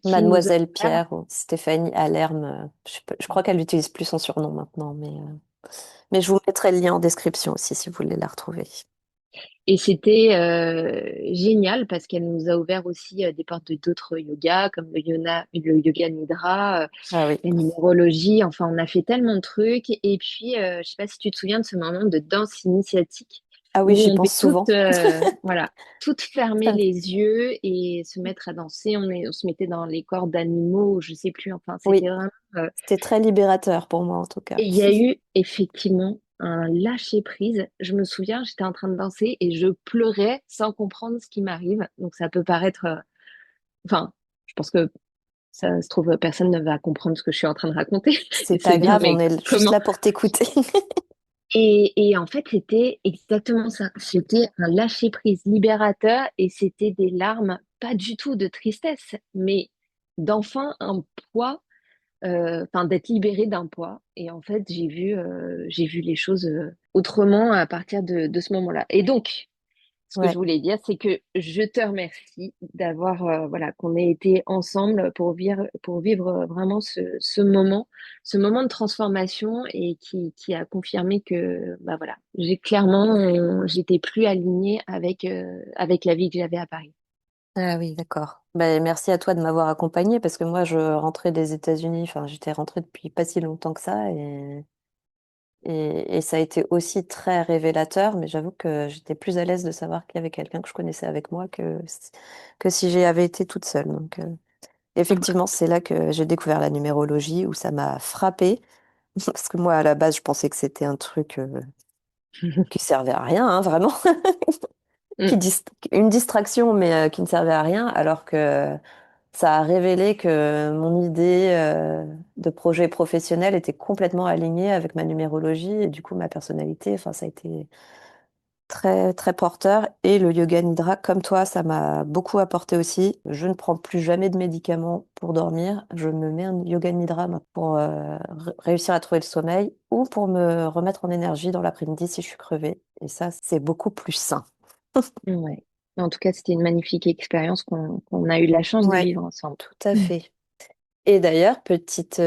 nous a Mademoiselle offert, Pierre ou Stéphanie Allerme, je crois qu'elle n'utilise plus son surnom maintenant, mais je vous mettrai le lien en description aussi si vous voulez la retrouver. et c'était génial parce qu'elle nous a ouvert aussi des portes de d'autres yogas comme le yoga nidra, Ah oui. la numérologie. Enfin, on a fait tellement de trucs. Et puis, je sais pas si tu te souviens de ce moment de danse initiatique Ah oui, où j'y on devait pense souvent. voilà, toutes fermer Ça me- les yeux et se mettre à danser. On se mettait dans les corps d'animaux, je sais plus. Enfin, Oui, c'était vraiment. c'était très libérateur pour moi en tout cas. Et il y a eu effectivement un lâcher-prise. Je me souviens, j'étais en train de danser et je pleurais sans comprendre ce qui m'arrive. Donc, ça peut paraître. Enfin, je pense que ça se trouve, personne ne va comprendre ce que je suis en train de raconter C'est et se pas dire, grave, on mais est juste comment? là pour t'écouter. Et en fait, c'était exactement ça. C'était un lâcher-prise libérateur et c'était des larmes, pas du tout de tristesse, mais d'enfin un poids, enfin d'être libérée d'un poids. Et en fait, j'ai vu les choses autrement à partir de ce moment-là. Et donc, ce que je Ouais. voulais dire, c'est que je te remercie d'avoir, voilà, qu'on ait été ensemble pour vivre vraiment ce moment de transformation et qui a confirmé que, bah voilà, j'étais plus alignée avec la vie que j'avais à Paris. Ah oui, d'accord. Ben, merci à toi de m'avoir accompagnée parce que moi, je rentrais des États-Unis, enfin, j'étais rentrée depuis pas si longtemps que ça et ça a été aussi très révélateur, mais j'avoue que j'étais plus à l'aise de savoir qu'il y avait quelqu'un que je connaissais avec moi que si j'y avais été toute seule. Donc, effectivement, c'est là que j'ai découvert la numérologie où ça m'a frappée parce que moi, à la base, je pensais que c'était un truc qui servait à rien, hein, vraiment, Mm. une distraction, mais qui ne servait à rien, alors que ça a révélé que mon idée de projet professionnel était complètement alignée avec ma numérologie et du coup ma personnalité. Enfin, ça a été très, très porteur. Et le yoga nidra, comme toi, ça m'a beaucoup apporté aussi. Je ne prends plus jamais de médicaments pour dormir. Je me mets un yoga nidra pour réussir à trouver le sommeil ou pour me remettre en énergie dans l'après-midi si je suis crevée. Et ça, c'est beaucoup plus sain. Ouais. En tout cas, c'était une magnifique expérience qu'on a eu la chance de Ouais, vivre ensemble. tout à fait. Et d'ailleurs, petite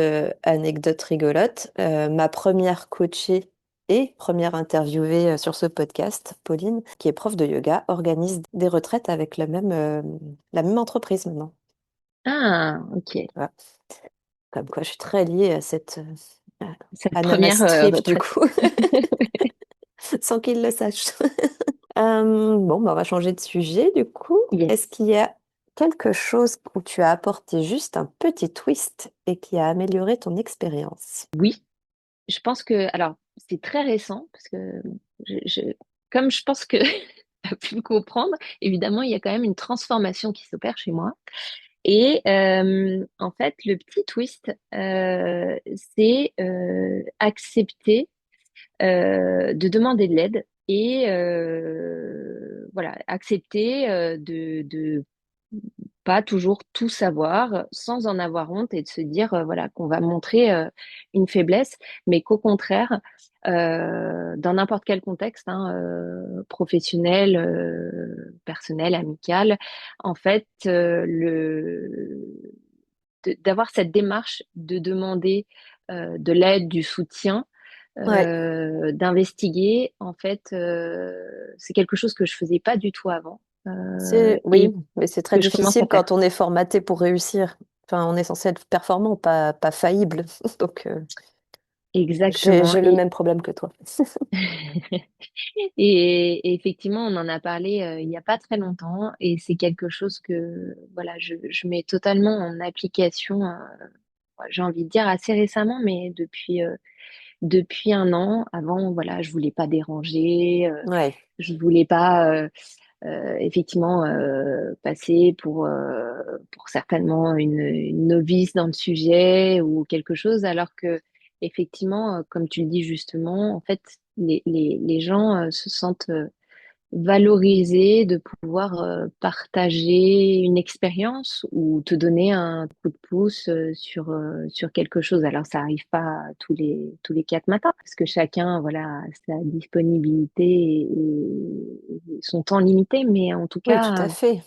anecdote rigolote, ma première coachée et première interviewée sur ce podcast, Pauline, qui est prof de yoga, organise des retraites avec la même entreprise maintenant. Ah, ok. Voilà. Comme quoi, je suis très liée à Cette à Namaste première Strip, du retraite. coup, sans qu'il le sache. Bon, bah, on va changer de sujet, du coup. Est-ce Yes. qu'il y a quelque chose où tu as apporté juste un petit twist et qui a amélioré ton expérience? Oui. Je pense que, alors, c'est très récent, parce que comme je pense que tu as pu le comprendre, évidemment, il y a quand même une transformation qui s'opère chez moi. Et en fait, le petit twist, c'est accepter de demander de l'aide et voilà, accepter de pas toujours tout savoir sans en avoir honte et de se dire voilà qu'on va montrer une faiblesse, mais qu'au contraire, dans n'importe quel contexte, hein, professionnel, personnel, amical, en fait, d'avoir cette démarche de demander de l'aide, du soutien, Ouais. d'investiguer, en fait, c'est quelque chose que je faisais pas du tout avant Oui, et mais c'est très que je commence à difficile quand faire. on est formaté pour réussir. Enfin, on est censé être performant, pas faillible. Donc, exactement. J'ai le même problème que toi. Et effectivement, on en a parlé il n'y a pas très longtemps et c'est quelque chose que voilà, je mets totalement en application, j'ai envie de dire assez récemment, mais depuis un an. Avant, voilà, je voulais pas déranger, Ouais, je voulais pas effectivement passer pour certainement une novice dans le sujet ou quelque chose, alors que effectivement, comme tu le dis justement, en fait, les gens se sentent valoriser, de pouvoir partager une expérience ou te donner un coup de pouce sur quelque chose. Alors, ça arrive pas tous les 4 matins parce que chacun, voilà, a sa disponibilité et son temps limité, mais en tout oui, tout cas, à fait.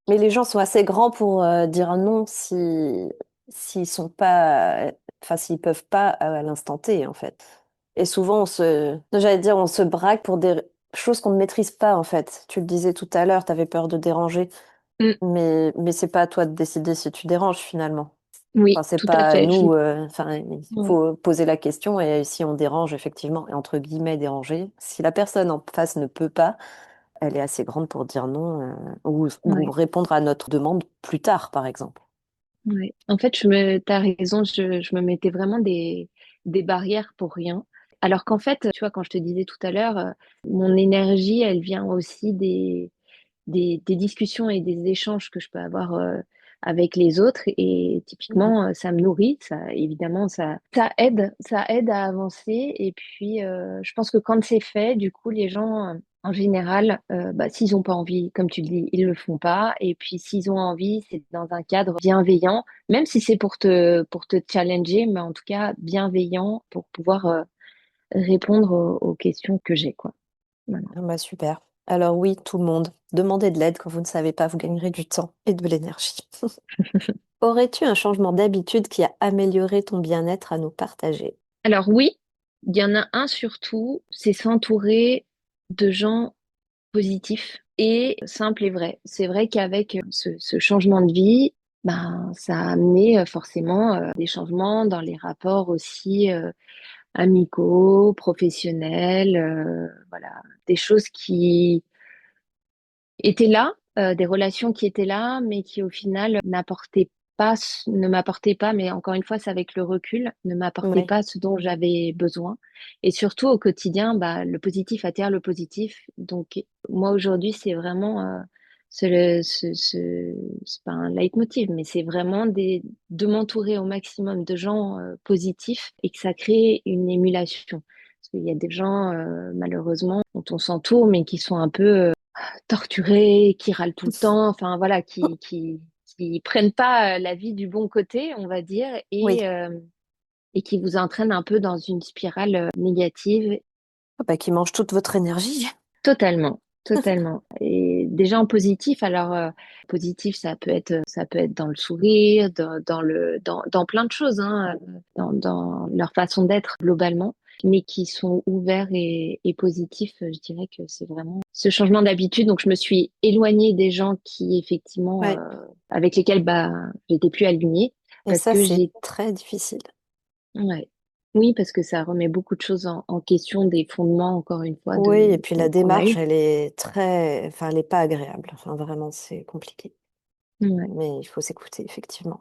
Mais les gens sont assez grands pour dire non s'ils sont pas, enfin s'ils peuvent pas à l'instant T en fait. Et souvent j'allais dire, on se braque pour des choses qu'on ne maîtrise pas en fait. Tu le disais tout à l'heure, tu avais peur de déranger, mm, mais c'est pas à toi de décider si tu déranges finalement. Enfin, oui, c'est tout à pas à fait. nous. Enfin, il Ouais, faut poser la question et si on dérange effectivement, et entre guillemets déranger, si la personne en face ne peut pas, elle est assez grande pour dire non ou ouais. répondre à notre demande plus tard, par exemple. Ouais. En fait, t'as raison, je me mettais vraiment des barrières pour rien. Alors qu'en fait, tu vois, quand je te disais tout à l'heure, mon énergie, elle vient aussi des discussions et des échanges que je peux avoir avec les autres. Et Mhm. typiquement, ça me nourrit, ça, évidemment, ça aide à avancer. Et puis, je pense que quand c'est fait, du coup, les gens, en général, bah, s'ils n'ont pas envie, comme tu le dis, ils le font pas. Et puis, s'ils ont envie, c'est dans un cadre bienveillant, même si c'est pour te challenger, mais en tout cas bienveillant pour pouvoir répondre aux questions que j'ai, quoi. Voilà. Ah bah super. Alors oui, tout le monde, demandez de l'aide quand vous ne savez pas, vous gagnerez du temps et de l'énergie. Aurais-tu un changement d'habitude qui a amélioré ton bien-être à nous partager? Alors oui, il y en a un surtout, c'est s'entourer de gens positifs et simples et vrais. C'est vrai qu'avec ce changement de vie, ben, ça a amené forcément des changements dans les rapports aussi amicaux, professionnels, voilà, des choses qui étaient là, des relations qui étaient là, mais qui au final ne m'apportaient pas, mais encore une fois, c'est avec le recul, ne m'apportaient Oui, pas ce dont j'avais besoin. Et surtout au quotidien, bah, le positif attire le positif. Donc moi aujourd'hui, c'est vraiment c'est pas un leitmotiv, mais c'est vraiment de m'entourer au maximum de gens positifs et que ça crée une émulation. Parce qu'il y a des gens, malheureusement, dont on s'entoure, mais qui sont un peu torturés, qui râlent tout le temps, enfin voilà, qui prennent pas la vie du bon côté, on va dire, oui. et qui vous entraînent un peu dans une spirale négative. Ah bah, qui mange toute votre énergie. Totalement, totalement. Et déjà en positif, alors positif, ça peut être dans le sourire, dans plein de choses, hein, dans leur façon d'être globalement, mais qui sont ouverts et positifs. Je dirais que c'est vraiment ce changement d'habitude. Donc je me suis éloignée des gens qui effectivement Ouais. avec lesquels bah j'étais plus alignée Et parce ça, que c'est j'ai très difficile. ouais. Oui, parce que ça remet beaucoup de choses en question, des fondements, encore une fois, Oui, et puis la qu'on a démarche, eus. elle est très, enfin, elle est pas agréable. Enfin, vraiment, c'est compliqué. Ouais. Mais il faut s'écouter, effectivement.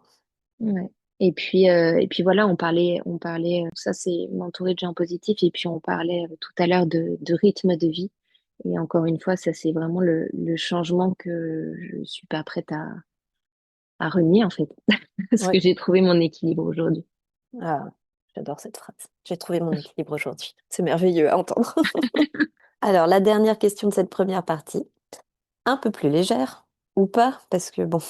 Ouais. Et puis voilà, on parlait, ça c'est m'entourer de gens positifs, et puis on parlait tout à l'heure de rythme de vie. Et encore une fois, ça c'est vraiment le changement que je suis pas prête à renier en fait, parce Oui. que j'ai trouvé mon équilibre aujourd'hui. Ah, j'adore cette phrase. J'ai trouvé mon équilibre aujourd'hui. C'est merveilleux à entendre. Alors, la dernière question de cette première partie, un peu plus légère ou pas, parce que bon,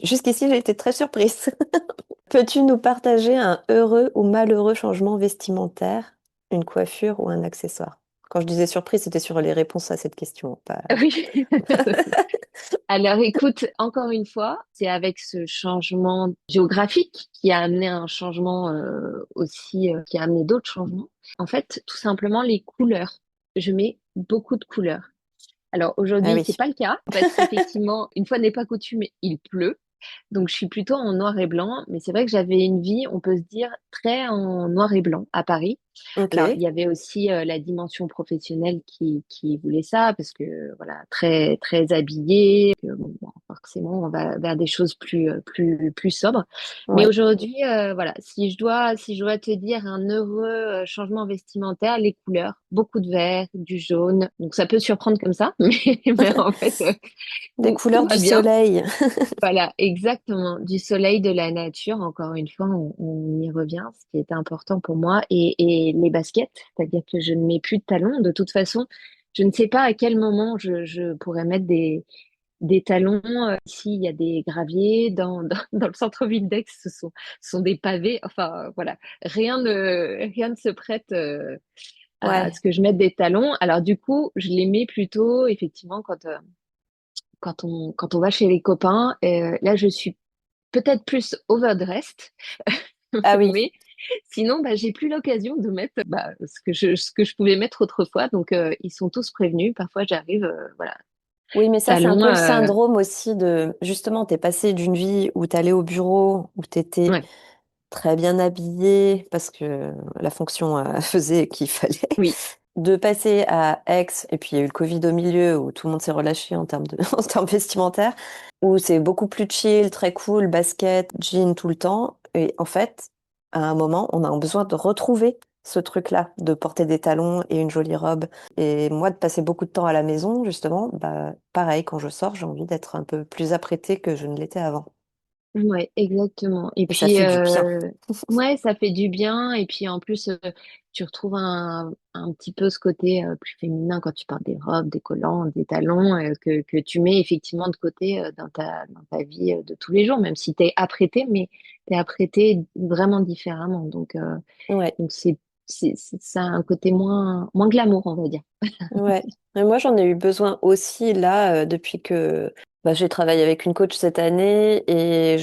jusqu'ici, j'ai été très surprise. Peux-tu nous partager un heureux ou malheureux changement vestimentaire, une coiffure ou un accessoire? Quand je disais surprise, c'était sur les réponses à cette question, pas... Oui. Alors écoute, encore une fois, c'est avec ce changement géographique qui a amené un changement aussi, qui a amené d'autres changements. En fait, tout simplement les couleurs. Je mets beaucoup de couleurs. Alors Ah aujourd'hui, oui. c'est pas le cas parce qu'effectivement, une fois n'est pas coutume, il pleut. Donc, je suis plutôt en noir et blanc, mais c'est vrai que j'avais une vie, on peut se dire, très en noir et blanc à Paris. Alors, Ok. il y avait aussi la dimension professionnelle qui voulait ça, parce que voilà, très très habillé. Bon, forcément, on va vers des choses plus sobres. Mais Ouais. aujourd'hui, voilà, si je dois te dire un heureux changement vestimentaire, les couleurs, beaucoup de vert, du jaune. Donc, ça peut surprendre comme ça, mais en fait, Des tout couleurs va du bien. soleil. Voilà, exactement. Du soleil, de la nature, encore une fois, on y revient, ce qui est important pour moi. Et les baskets, c'est-à-dire que je ne mets plus de talons. De toute façon, je ne sais pas à quel moment je pourrais mettre des talons. Ici, il y a des graviers. Dans le centre-ville d'Aix, ce sont des pavés. Enfin, voilà. Rien ne se prête à Ouais. ce que je mette des talons. Alors, du coup, je les mets plutôt, effectivement, quand on va chez les copains. Là, je suis peut-être plus overdressed, Ah oui. mais sinon, bah, j'ai plus l'occasion de mettre ce que je pouvais mettre autrefois. Donc, ils sont tous prévenus. Parfois, j'arrive, voilà, Oui, mais ça, c'est un talons. peu le syndrome aussi de, justement, t'es passé d'une vie où t'allais au bureau, où t'étais Ouais, très bien habillé parce que la fonction faisait qu'il fallait, oui, de passer à Aix, et puis il y a eu le Covid au milieu où tout le monde s'est relâché en termes en termes vestimentaires, où c'est beaucoup plus chill, très cool, basket, jean tout le temps. Et en fait, à un moment, on a besoin de retrouver ce truc-là, de porter des talons et une jolie robe. Et moi, de passer beaucoup de temps à la maison, justement, bah, pareil, quand je sors, j'ai envie d'être un peu plus apprêtée que je ne l'étais avant. ouais, exactement. Et Et ça puis, fait du bien. ouais, ça fait du bien. Et puis, en plus, tu retrouves un petit peu ce côté plus féminin quand tu portes des robes, des collants, des talons, que tu mets effectivement de côté dans ta vie de tous les jours, même si tu es apprêté, mais tu es apprêté vraiment différemment. Ouais. Donc ça a un côté moins glamour, on va dire. Ouais, et moi j'en ai eu besoin aussi là depuis que bah, j'ai travaillé avec une coach cette année et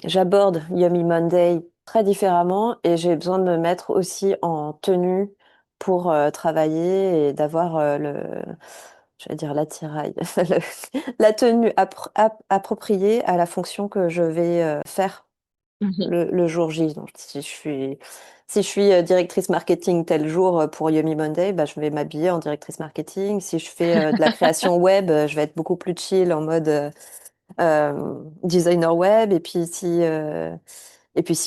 j'aborde Yummy Monday très différemment et j'ai besoin de me mettre aussi en tenue pour travailler et d'avoir je vais dire l'attirail, la tenue appropriée à la fonction que je vais faire Mhm. le jour J. Donc, si je suis directrice marketing tel jour pour Yummy Monday, bah, je vais m'habiller en directrice marketing. Si je fais de la création web, je vais être beaucoup plus chill en mode designer web. Et puis si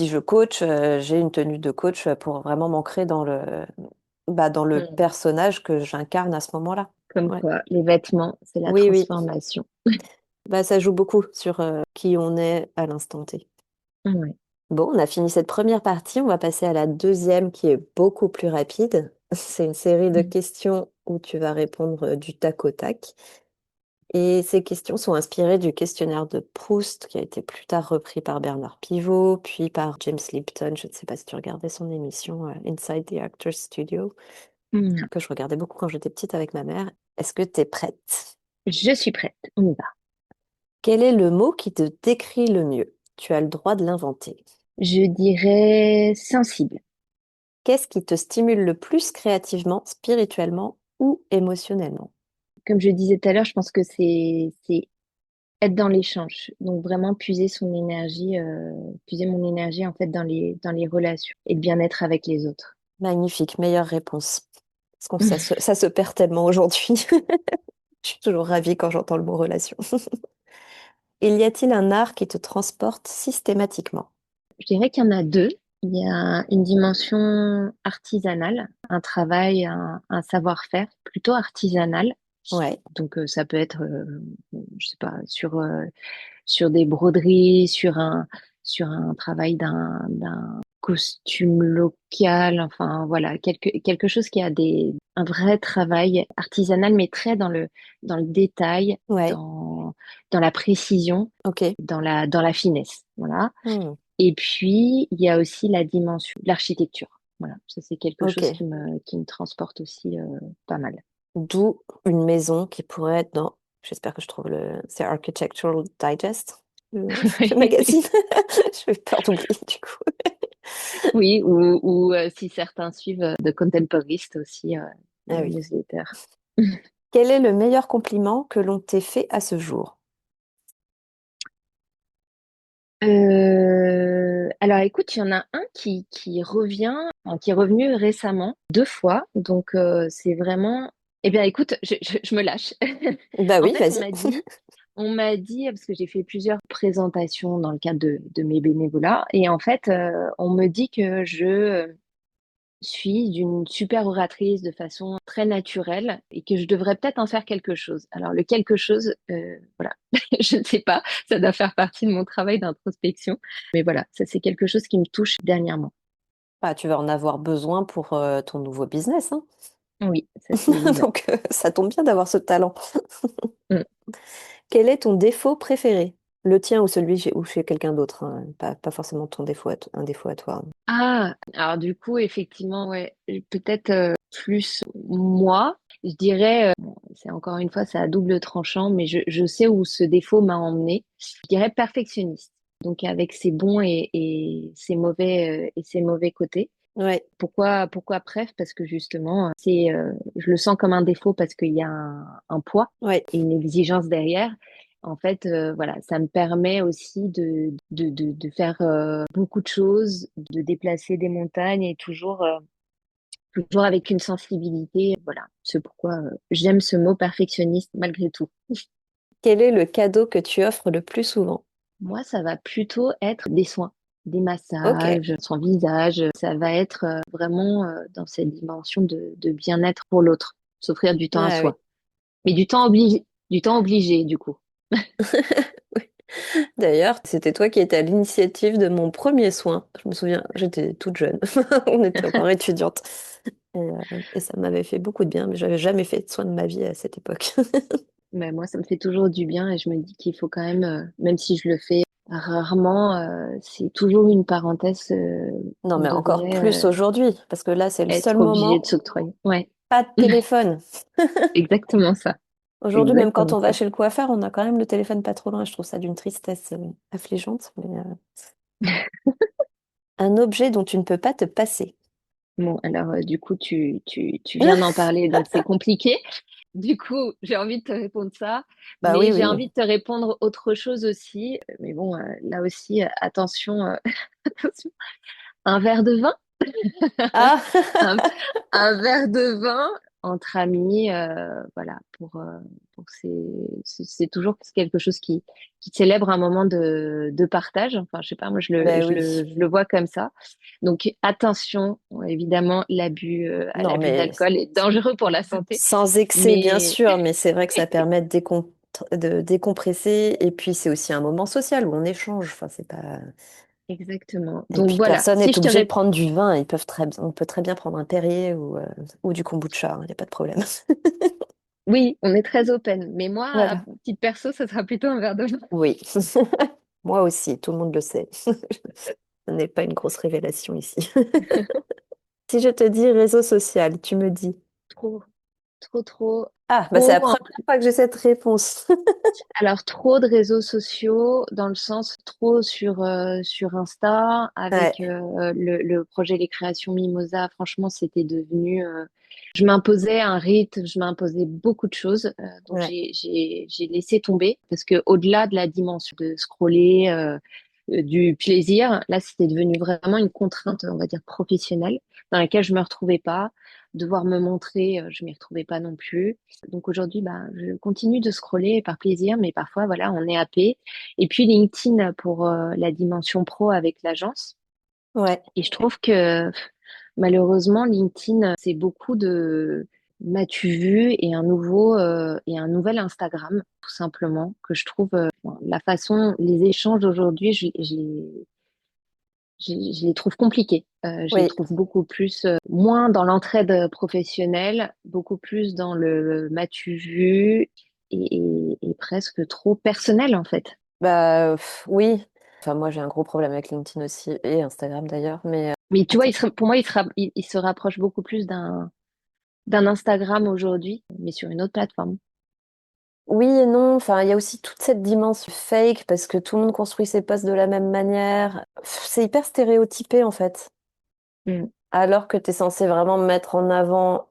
je coach, j'ai une tenue de coach pour vraiment m'ancrer dans le Mm. personnage que j'incarne à ce moment-là. Comme Ouais. quoi, les vêtements, c'est la Oui, oui. transformation. Bah, ça joue beaucoup sur qui on est à l'instant T. Ouais. Bon, on a fini cette première partie, on va passer à la deuxième qui est beaucoup plus rapide. C'est une série de Mm. questions où tu vas répondre du tac au tac. Et ces questions sont inspirées du questionnaire de Proust qui a été plus tard repris par Bernard Pivot, puis par James Lipton. Je ne sais pas si tu regardais son émission Inside the Actors Studio, Non. que je regardais beaucoup quand j'étais petite avec ma mère. Est-ce que tu es prête? Je suis prête, on y va. Quel est le mot qui te décrit le mieux? Tu as le droit de l'inventer. Je dirais sensible. Qu'est-ce qui te stimule le plus créativement, spirituellement ou émotionnellement? Comme je disais tout à l'heure, je pense que c'est être dans l'échange. Donc vraiment puiser mon énergie en fait dans les relations et le bien-être avec les autres. Magnifique, meilleure réponse. Parce que ça se perd tellement aujourd'hui. Je suis toujours ravie quand j'entends le mot relation. Y a-t-il un art qui te transporte systématiquement? Je dirais qu'il y en a deux. Il y a une dimension artisanale, un travail, un savoir-faire plutôt artisanal. Ouais, Donc ça peut être, je sais pas, sur des broderies, sur un travail d'un costume local, enfin voilà, quelque chose qui a un vrai travail artisanal, mais très dans le détail, ouais, dans la précision, ok. dans la finesse. Voilà. Hmm, Et puis, il y a aussi la dimension de l'architecture. Voilà, ça c'est quelque chose ok. qui me transporte aussi pas mal. D'où une maison qui pourrait être dans, j'espère que je trouve c'est Architectural Digest, le magazine. Je vais peur d'oublier du coup. Oui, ou si certains suivent The Contemporist aussi, Ah le oui. newsletter. Quel est le meilleur compliment que l'on t'ait fait à ce jour? Alors écoute, il y en a un qui revient, enfin, qui est revenu récemment, 2 fois. Donc c'est vraiment. Eh bien écoute, je me lâche. Bah En oui, fait, vas-y. on m'a dit, parce que j'ai fait plusieurs présentations dans le cadre de mes bénévolats, et en fait, on me dit que je suis d'une super oratrice de façon très naturelle et que je devrais peut-être en faire quelque chose. Alors le quelque chose, voilà, je ne sais pas, ça doit faire partie de mon travail d'introspection, mais voilà, ça c'est quelque chose qui me touche dernièrement. Bah, tu vas en avoir besoin pour ton nouveau business, hein. Oui, ça c'est évident. Donc, ça tombe bien d'avoir ce talent. Mm. Quel est ton défaut préféré? Le tien ou celui ou chez quelqu'un d'autre, hein, pas forcément ton défaut un défaut à toi. Ah, alors du coup, effectivement, ouais, peut-être plus moi, je dirais, bon, c'est encore une fois, c'est à double tranchant, mais je sais où ce défaut m'a emmené. Je dirais perfectionniste. Donc avec ses bons et ses mauvais côtés. Ouais, Pourquoi bref? Parce que justement, je le sens comme un défaut parce qu'il y a un poids ouais, et une exigence derrière. En fait, voilà, ça me permet aussi de faire beaucoup de choses, de déplacer des montagnes et toujours avec une sensibilité. Voilà, c'est pourquoi j'aime ce mot perfectionniste malgré tout. quel est le cadeau que tu offres le plus souvent? Moi, ça va plutôt être des soins, des Ok. massages, son visage. Ça va être vraiment dans cette dimension de bien-être pour l'autre, s'offrir du temps à Ah oui. soi. Mais du temps obligé, du coup. D'ailleurs, c'était toi qui étais à l'initiative de mon premier soin. Je me souviens, j'étais toute jeune. On était encore étudiante. Et ça m'avait fait beaucoup de bien, mais j'avais jamais fait de soin de ma vie à cette époque. Mais moi, ça me fait toujours du bien et je me dis qu'il faut quand même, même si je le fais rarement, c'est toujours une parenthèse Non, qu'on mais encore devrait plus aujourd'hui, parce que là, c'est le seul être obligé moment de où s'octroyer. Ouais, pas de téléphone. exactement ça. C'est Aujourd'hui, même quand exactement on va ça. chez le coiffeur, on a quand même le téléphone pas trop loin. Je trouve ça d'une tristesse affligeante. Mais, un objet dont tu ne peux pas te passer. Bon, alors du coup, tu viens d'en parler, donc c'est compliqué. Du coup, j'ai envie de te répondre ça, Bah mais oui, j'ai oui. envie de te répondre autre chose aussi. Mais bon, là aussi, attention, attention. Un verre de vin, Ah, un, un verre de vin entre amis, voilà, c'est toujours quelque chose qui célèbre un moment de partage. Enfin, je sais pas, moi bah oui. je le vois comme ça. Donc attention, évidemment, à Non, l'abus mais d'alcool est dangereux pour la santé, sans excès, bien mais sûr, mais c'est vrai que ça permet de décompresser. Et puis, c'est aussi un moment social où on échange. Enfin, c'est pas... exactement. Et Donc puis, voilà, personne si n'est je te obligé de réponds, prendre du vin. On peut très bien prendre un Perrier ou du kombucha. Il n'y a pas de problème. oui, on est très open, mais moi, à Voilà. titre perso, ça sera plutôt un verre de vin. Oui. Moi aussi, tout le monde le sait. Ce n'est pas une grosse révélation ici. Si je te dis réseau social, tu me dis. Trop, trop, trop, Ah, bah c'est la trop. première fois que j'ai cette réponse. Alors, trop de réseaux sociaux, dans le sens trop sur Insta, avec Ouais, le projet Les Créations Mimosa. Franchement, c'était devenu. Je m'imposais un rythme, je m'imposais beaucoup de choses. Donc, ouais. j'ai laissé tomber, parce que au-delà de la dimension de scroller, du plaisir, là, c'était devenu vraiment une contrainte, on va dire, professionnelle, dans laquelle je me retrouvais pas. Devoir me montrer, je m'y retrouvais pas non plus. Donc aujourd'hui, bah, je continue de scroller par plaisir, mais parfois, voilà, on est happé. Et puis LinkedIn pour la dimension pro avec l'agence. Ouais. Et je trouve que malheureusement, LinkedIn, c'est beaucoup de m'as-tu vu et un nouvel Instagram, tout simplement, que je trouve bon, la façon, les échanges aujourd'hui, je les trouve compliqués. Je les Oui. trouve beaucoup plus, moins dans l'entraide professionnelle, beaucoup plus dans le m'as-tu vu et presque trop personnel en fait. Bah oui. Enfin, moi, j'ai un gros problème avec LinkedIn aussi et Instagram d'ailleurs. Mais Mais tu vois, attends. pour moi, il se rapproche beaucoup plus d'un Instagram aujourd'hui, mais sur une autre plateforme. Oui et non. Enfin, il y a aussi toute cette dimension fake parce que tout le monde construit ses posts de la même manière. C'est hyper stéréotypé en fait. Mm. Alors que tu es censé vraiment mettre en avant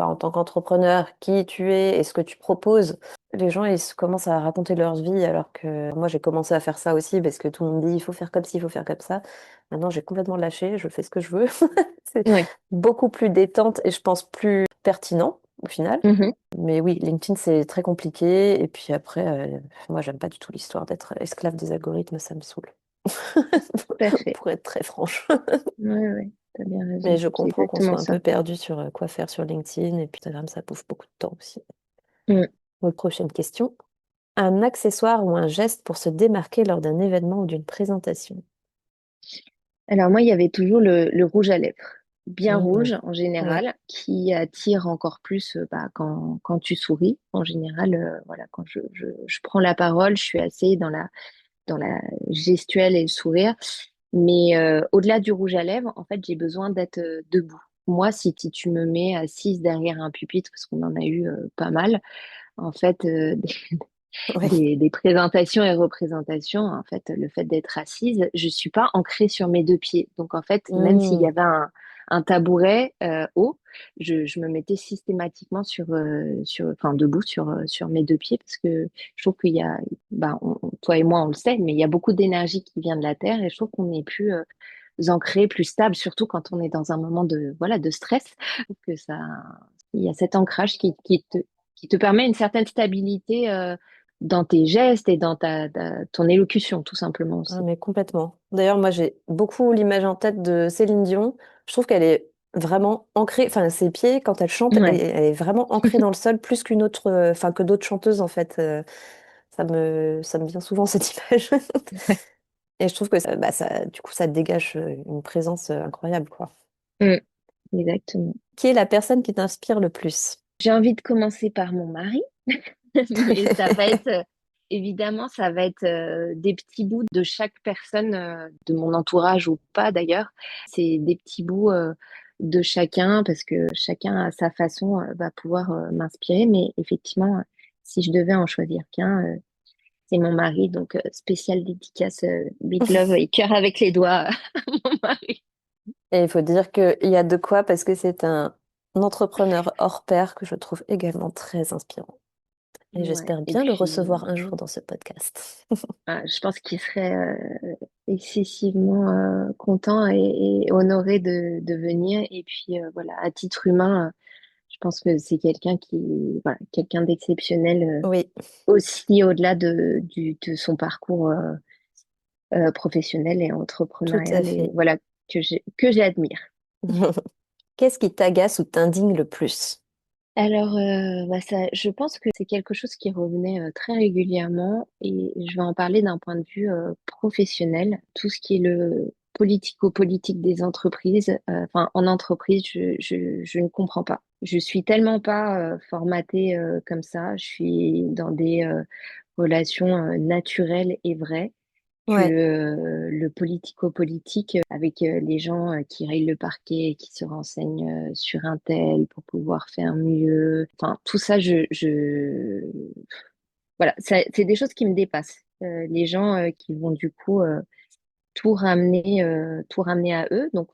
en tant qu'entrepreneur, qui tu es et ce que tu proposes, les gens, commencent à raconter leur vie alors que moi, j'ai commencé à faire ça aussi parce que tout le monde dit, il faut faire comme ci, il faut faire comme ça. Maintenant, j'ai complètement lâché, je fais ce que je veux. C'est Ouais. beaucoup plus détente et je pense plus pertinent au final. Mhm. Mais oui, LinkedIn, c'est très compliqué. Et puis après, moi, j'aime pas du tout l'histoire d'être esclave des algorithmes, ça me saoule. Tout à fait. Pour être très franche. Ouais, ouais, t'as bien Mais raison. je C'est comprends qu'on exactement soit un peu ça. perdu sur quoi faire sur LinkedIn. Et puis Instagram, ça bouffe beaucoup de temps aussi. Mm. Donc, prochaine question. Un accessoire ou un geste pour se démarquer lors d'un événement ou d'une présentation. Alors moi, il y avait toujours le rouge à lèvres, bien Mhm. rouge en Ouais. général, qui attire encore plus quand tu souris. En général, voilà, quand je prends la parole, je suis assez dans la gestuelle et le sourire. Mais au-delà du rouge à lèvres, en fait, j'ai besoin d'être debout. Moi, si tu me mets assise derrière un pupitre, parce qu'on en a eu pas mal, en fait, Ouais. des présentations et représentations, en fait, le fait d'être assise, je suis pas ancrée sur mes deux pieds. Donc, en fait, même s'il y Mhm. avait un tabouret haut, je me mettais systématiquement enfin, debout sur mes deux pieds parce que je trouve qu'il y a, toi et moi, on le sait, mais il y a beaucoup d'énergie qui vient de la terre et je trouve qu'on est plus ancré, plus stable, surtout quand on est dans un moment voilà, de stress, que ça, il y a cet ancrage qui te permet une certaine stabilité dans tes gestes et dans ton élocution, tout simplement Ah, aussi. mais complètement. D'ailleurs, moi, j'ai beaucoup l'image en tête de Céline Dion. Je trouve qu'elle est vraiment ancrée, enfin, ses pieds, quand elle chante, Ouais, elle est vraiment ancrée dans le sol plus qu'une autre, enfin, que d'autres chanteuses, en fait. Ça me vient souvent cette image. Et je trouve que du coup, ça dégage une présence incroyable, quoi. Mm, exactement. Qui est la personne qui t'inspire le plus? J'ai envie de commencer par mon mari, mais ça va être, évidemment, ça va être des petits bouts de chaque personne, de mon entourage ou pas d'ailleurs. C'est des petits bouts de chacun parce que chacun à sa façon va pouvoir m'inspirer. Mais effectivement, si je devais en choisir qu'un, c'est mon mari. Donc, spécial dédicace, big love et cœur avec les doigts à mon mari. Et il faut dire qu'il y a de quoi parce que c'est un entrepreneur hors pair que je trouve également très inspirant. Et Ouais. j'espère Et bien le puis, recevoir un jour dans ce podcast. je pense qu'il serait excessivement content et honoré de venir. Et puis voilà, à titre humain, je pense que c'est voilà, quelqu'un d'exceptionnel Oui, aussi au-delà de son parcours professionnel et tout à entrepreneurial et fait. voilà que j'admire. Qu'est-ce qui t'agace ou t'indigne le plus? Alors, je pense que c'est quelque chose qui revenait très régulièrement et je vais en parler d'un point de vue professionnel. Tout ce qui est le politico-politique des entreprises, enfin en entreprise, je ne comprends pas. Je suis tellement pas formatée comme ça. Je suis dans des relations naturelles et vraies que Ouais, le politico-politique avec les gens qui rayent le parquet, qui se renseignent sur un tel pour pouvoir faire mieux. Enfin, tout ça, voilà, c'est des choses qui me dépassent. Les gens qui vont du coup tout ramener à eux. Donc,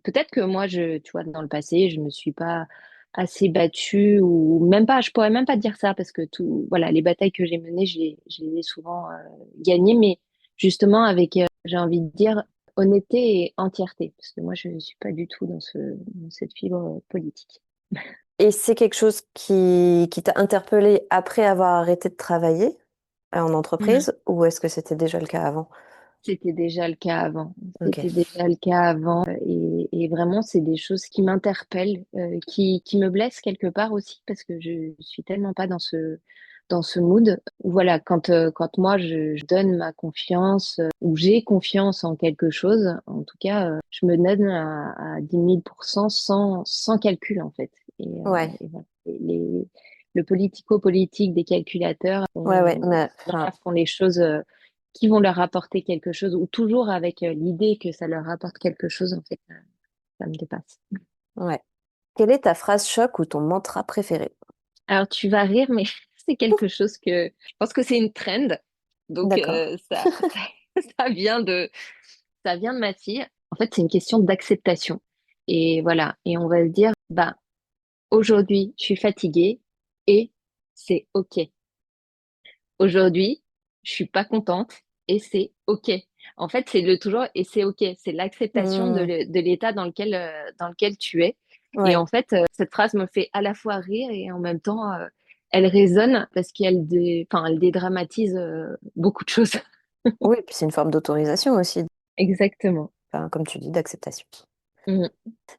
peut-être que moi, tu vois, dans le passé, je me suis pas assez battue ou même pas, je pourrais même pas dire ça parce que voilà, les batailles que j'ai menées, je les ai souvent gagnées, mais justement avec, j'ai envie de dire, honnêteté et entièreté, parce que moi, je ne suis pas du tout dans cette fibre politique. et c'est quelque chose qui t'a interpellé après avoir arrêté de travailler en Mm. entreprise ou est-ce que c'était déjà le cas avant? C'était déjà le cas avant. Ok. C'était déjà le cas avant. Et vraiment, c'est des choses qui m'interpellent, qui me blessent quelque part aussi, parce que je suis tellement pas dans ce mood. Voilà, quand moi, je donne ma confiance, ou j'ai confiance en quelque chose, en tout cas, je me donne à 10 000 sans calcul, en fait. Ouais, Et voilà. Le politico-politique des calculateurs, ouais, mais voilà, enfin, font les choses qui vont leur apporter quelque chose, ou toujours avec l'idée que ça leur apporte quelque chose, en fait, ça me dépasse. ouais. Quelle est ta phrase choc ou ton mantra préféré? Alors, tu vas rire, mais c'est quelque chose que je pense que c'est une trend. Donc, D'accord. ça vient de ma fille. En fait, c'est une question d'acceptation. Et voilà. Et on va se dire, bah, aujourd'hui, je suis fatiguée et c'est OK. Aujourd'hui, je suis pas contente et c'est OK. En fait, c'est le toujours et c'est OK. C'est l'acceptation Hmm, de l'état dans lequel tu es. Et ouais. en fait, cette phrase me fait à la fois rire et en même temps, elle résonne parce enfin, elle dédramatise beaucoup de choses. Oui, puis c'est une forme d'autorisation aussi, Exactement. enfin, comme tu dis, d'acceptation. Mhm.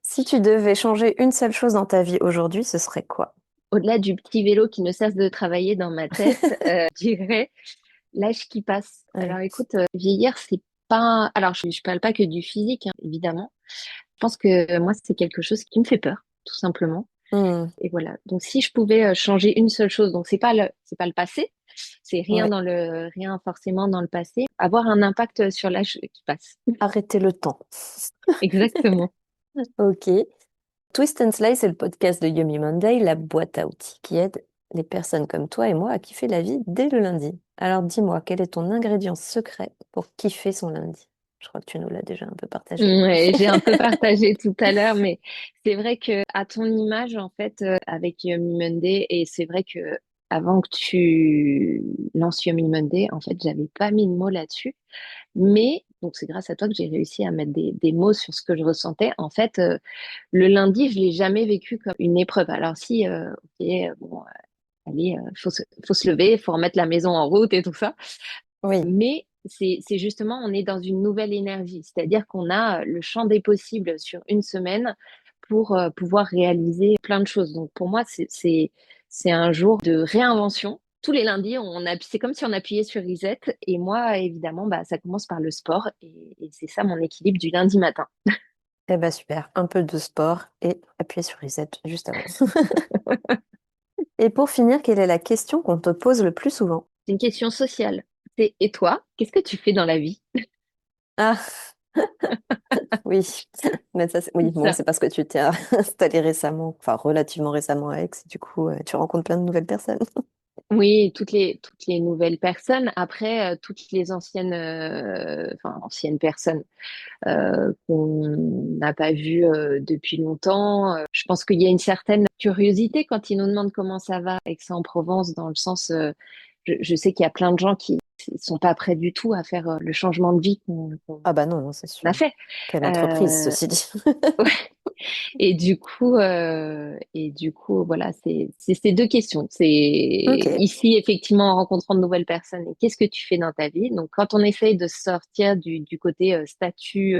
Si tu devais changer une seule chose dans ta vie aujourd'hui, ce serait quoi? Au-delà du petit vélo qui ne cesse de travailler dans ma tête, je dirais l'âge qui passe. Ouais. Alors écoute, vieillir, c'est pas. Alors je parle pas que du physique, hein, évidemment. Je pense que moi, c'est quelque chose qui me fait peur, tout simplement. Hmm, Et voilà. Donc si je pouvais changer une seule chose, donc c'est pas le passé, c'est ouais. rien forcément dans le passé, avoir un impact sur l'âge qui passe. Arrêter le temps. Exactement. Ok. Twist and Slay, c'est le podcast de Yummy Monday, la boîte à outils qui aide les personnes comme toi et moi à kiffer la vie dès le lundi. Alors dis-moi, quel est ton ingrédient secret pour kiffer son lundi? Je crois que tu nous l'as déjà un peu partagé. Ouais, j'ai un peu partagé tout à l'heure, mais c'est vrai que à ton image, en fait, avec Yummy Monday, et c'est vrai que avant que tu lances Yummy Monday, en fait, j'avais pas mis de mots là-dessus. Mais, donc c'est grâce à toi que j'ai réussi à mettre des mots sur ce que je ressentais. En fait, le lundi, je l'ai jamais vécu comme une épreuve. Alors si, ok, bon, allez, faut se lever, faut remettre la maison en route et tout ça. Oui. Mais c'est justement, on est dans une nouvelle énergie. C'est-à-dire qu'on a le champ des possibles sur une semaine pour pouvoir réaliser plein de choses. Donc pour moi, c'est un jour de réinvention. Tous les lundis, c'est comme si on appuyait sur reset. Et moi, évidemment, bah, ça commence par le sport. Et c'est ça mon équilibre du lundi matin. Eh ben super, un peu de sport et appuyer sur reset juste avant. Et pour finir, quelle est la question qu'on te pose le plus souvent? C'est une question sociale. Et toi, qu'est-ce que tu fais dans la vie? Ah, oui, mais ça, oui, bon, Ça. c'est parce que tu t'es installé récemment, enfin relativement récemment à Aix, du coup, tu rencontres plein de nouvelles personnes. Oui, toutes les nouvelles personnes. Après, toutes les anciennes, enfin anciennes personnes qu'on n'a pas vues depuis longtemps. Je pense qu'il y a une certaine curiosité quand ils nous demandent comment ça va, Aix-en-Provence, dans le sens, je sais qu'il y a plein de gens qui sont pas prêts du tout à faire le changement de vie qu'on Ah bah non, c'est a sûr. fait. Quelle entreprise, Euh, ceci dit. Et du coup, voilà, c'est ces deux questions. C'est Ok. ici, effectivement, en rencontrant de nouvelles personnes, et qu'est-ce que tu fais dans ta vie? Donc, quand on essaye de sortir du côté statut,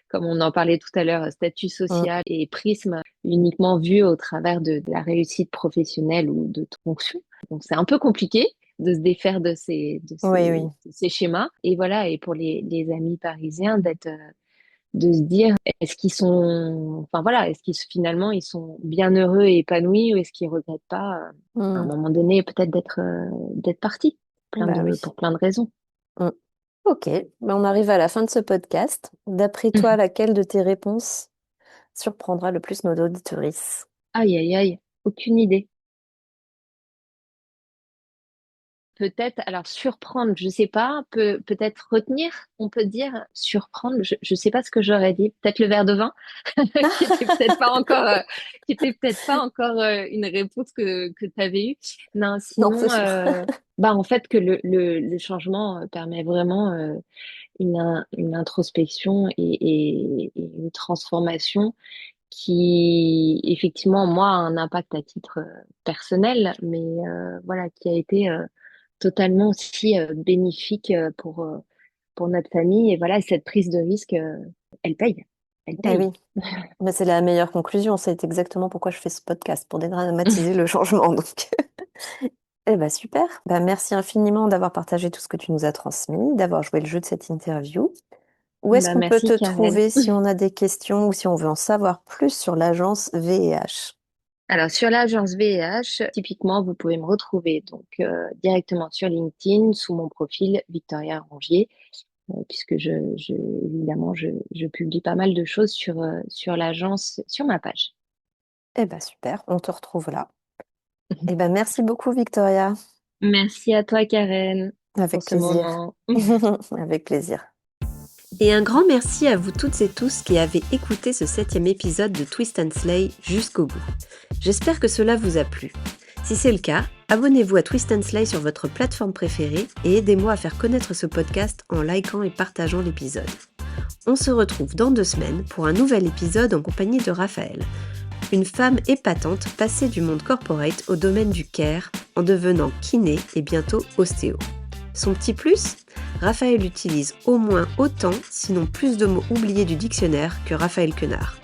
comme on en parlait tout à l'heure, statut Mm. social et prisme uniquement vu au travers de la réussite professionnelle ou de fonction. Donc, c'est un peu compliqué de se défaire Oui, oui. de ces schémas. Et voilà, et pour les amis parisiens, de se dire est-ce qu'ils sont enfin voilà est-ce qu'ils finalement ils sont bien heureux et épanouis ou est-ce qu'ils regrettent pas à un Mm. moment donné peut-être d'être partis Bah oui. pour plein de raisons. Mm. Ok, ben, on arrive à la fin de ce podcast. D'après toi, laquelle de tes réponses surprendra le plus nos auditoristes? Aïe aïe aïe, aucune idée. Peut-être, alors surprendre, je sais pas, peut-être retenir, on peut dire surprendre, je sais pas ce que j'aurais dit, peut-être le verre de vin, qui était peut-être pas encore, qui était peut-être pas encore une réponse que tu avais eue. Non, Non, c'est sinon, sûr. bah en fait que le changement permet vraiment une introspection et une transformation qui effectivement moi a un impact à titre personnel, mais voilà qui a été totalement aussi bénéfique pour notre famille. Et voilà, cette prise de risque, elle paye. Elle Eh paye. oui, mais c'est la meilleure conclusion. C'est exactement pourquoi je fais ce podcast, pour dédramatiser le changement. Donc, eh ben super. Ben, merci infiniment d'avoir partagé tout ce que tu nous as transmis, d'avoir joué le jeu de cette interview. Où est-ce Bah, qu'on peut merci, te Karen. trouver si on a des questions ou si on veut en savoir plus sur l'agence VH? Alors, sur l'agence VH, typiquement, vous pouvez me retrouver donc directement sur LinkedIn sous mon profil Victoria Rongier, puisque évidemment, je publie pas mal de choses sur l'agence, sur ma page. Eh ben super, on te retrouve là. Eh ben merci beaucoup Victoria. Merci à toi, Karen, pour Avec ce plaisir. moment. Avec plaisir. Et un grand merci à vous toutes et tous qui avez écouté ce 7e épisode de Twist and Slay jusqu'au bout. J'espère que cela vous a plu. Si c'est le cas, abonnez-vous à Twist and Slay sur votre plateforme préférée et aidez-moi à faire connaître ce podcast en likant et partageant l'épisode. On se retrouve dans 2 semaines pour un nouvel épisode en compagnie de Raphaël, une femme épatante passée du monde corporate au domaine du care en devenant kiné et bientôt ostéo. Son petit plus ? Raphaël utilise au moins autant, sinon plus de mots oubliés du dictionnaire que Raphaël Quenard.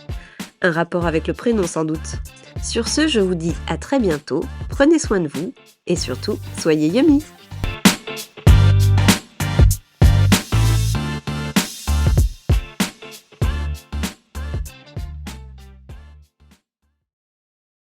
Un rapport avec le prénom sans doute. Sur ce, je vous dis à très bientôt, prenez soin de vous et surtout, soyez yummy!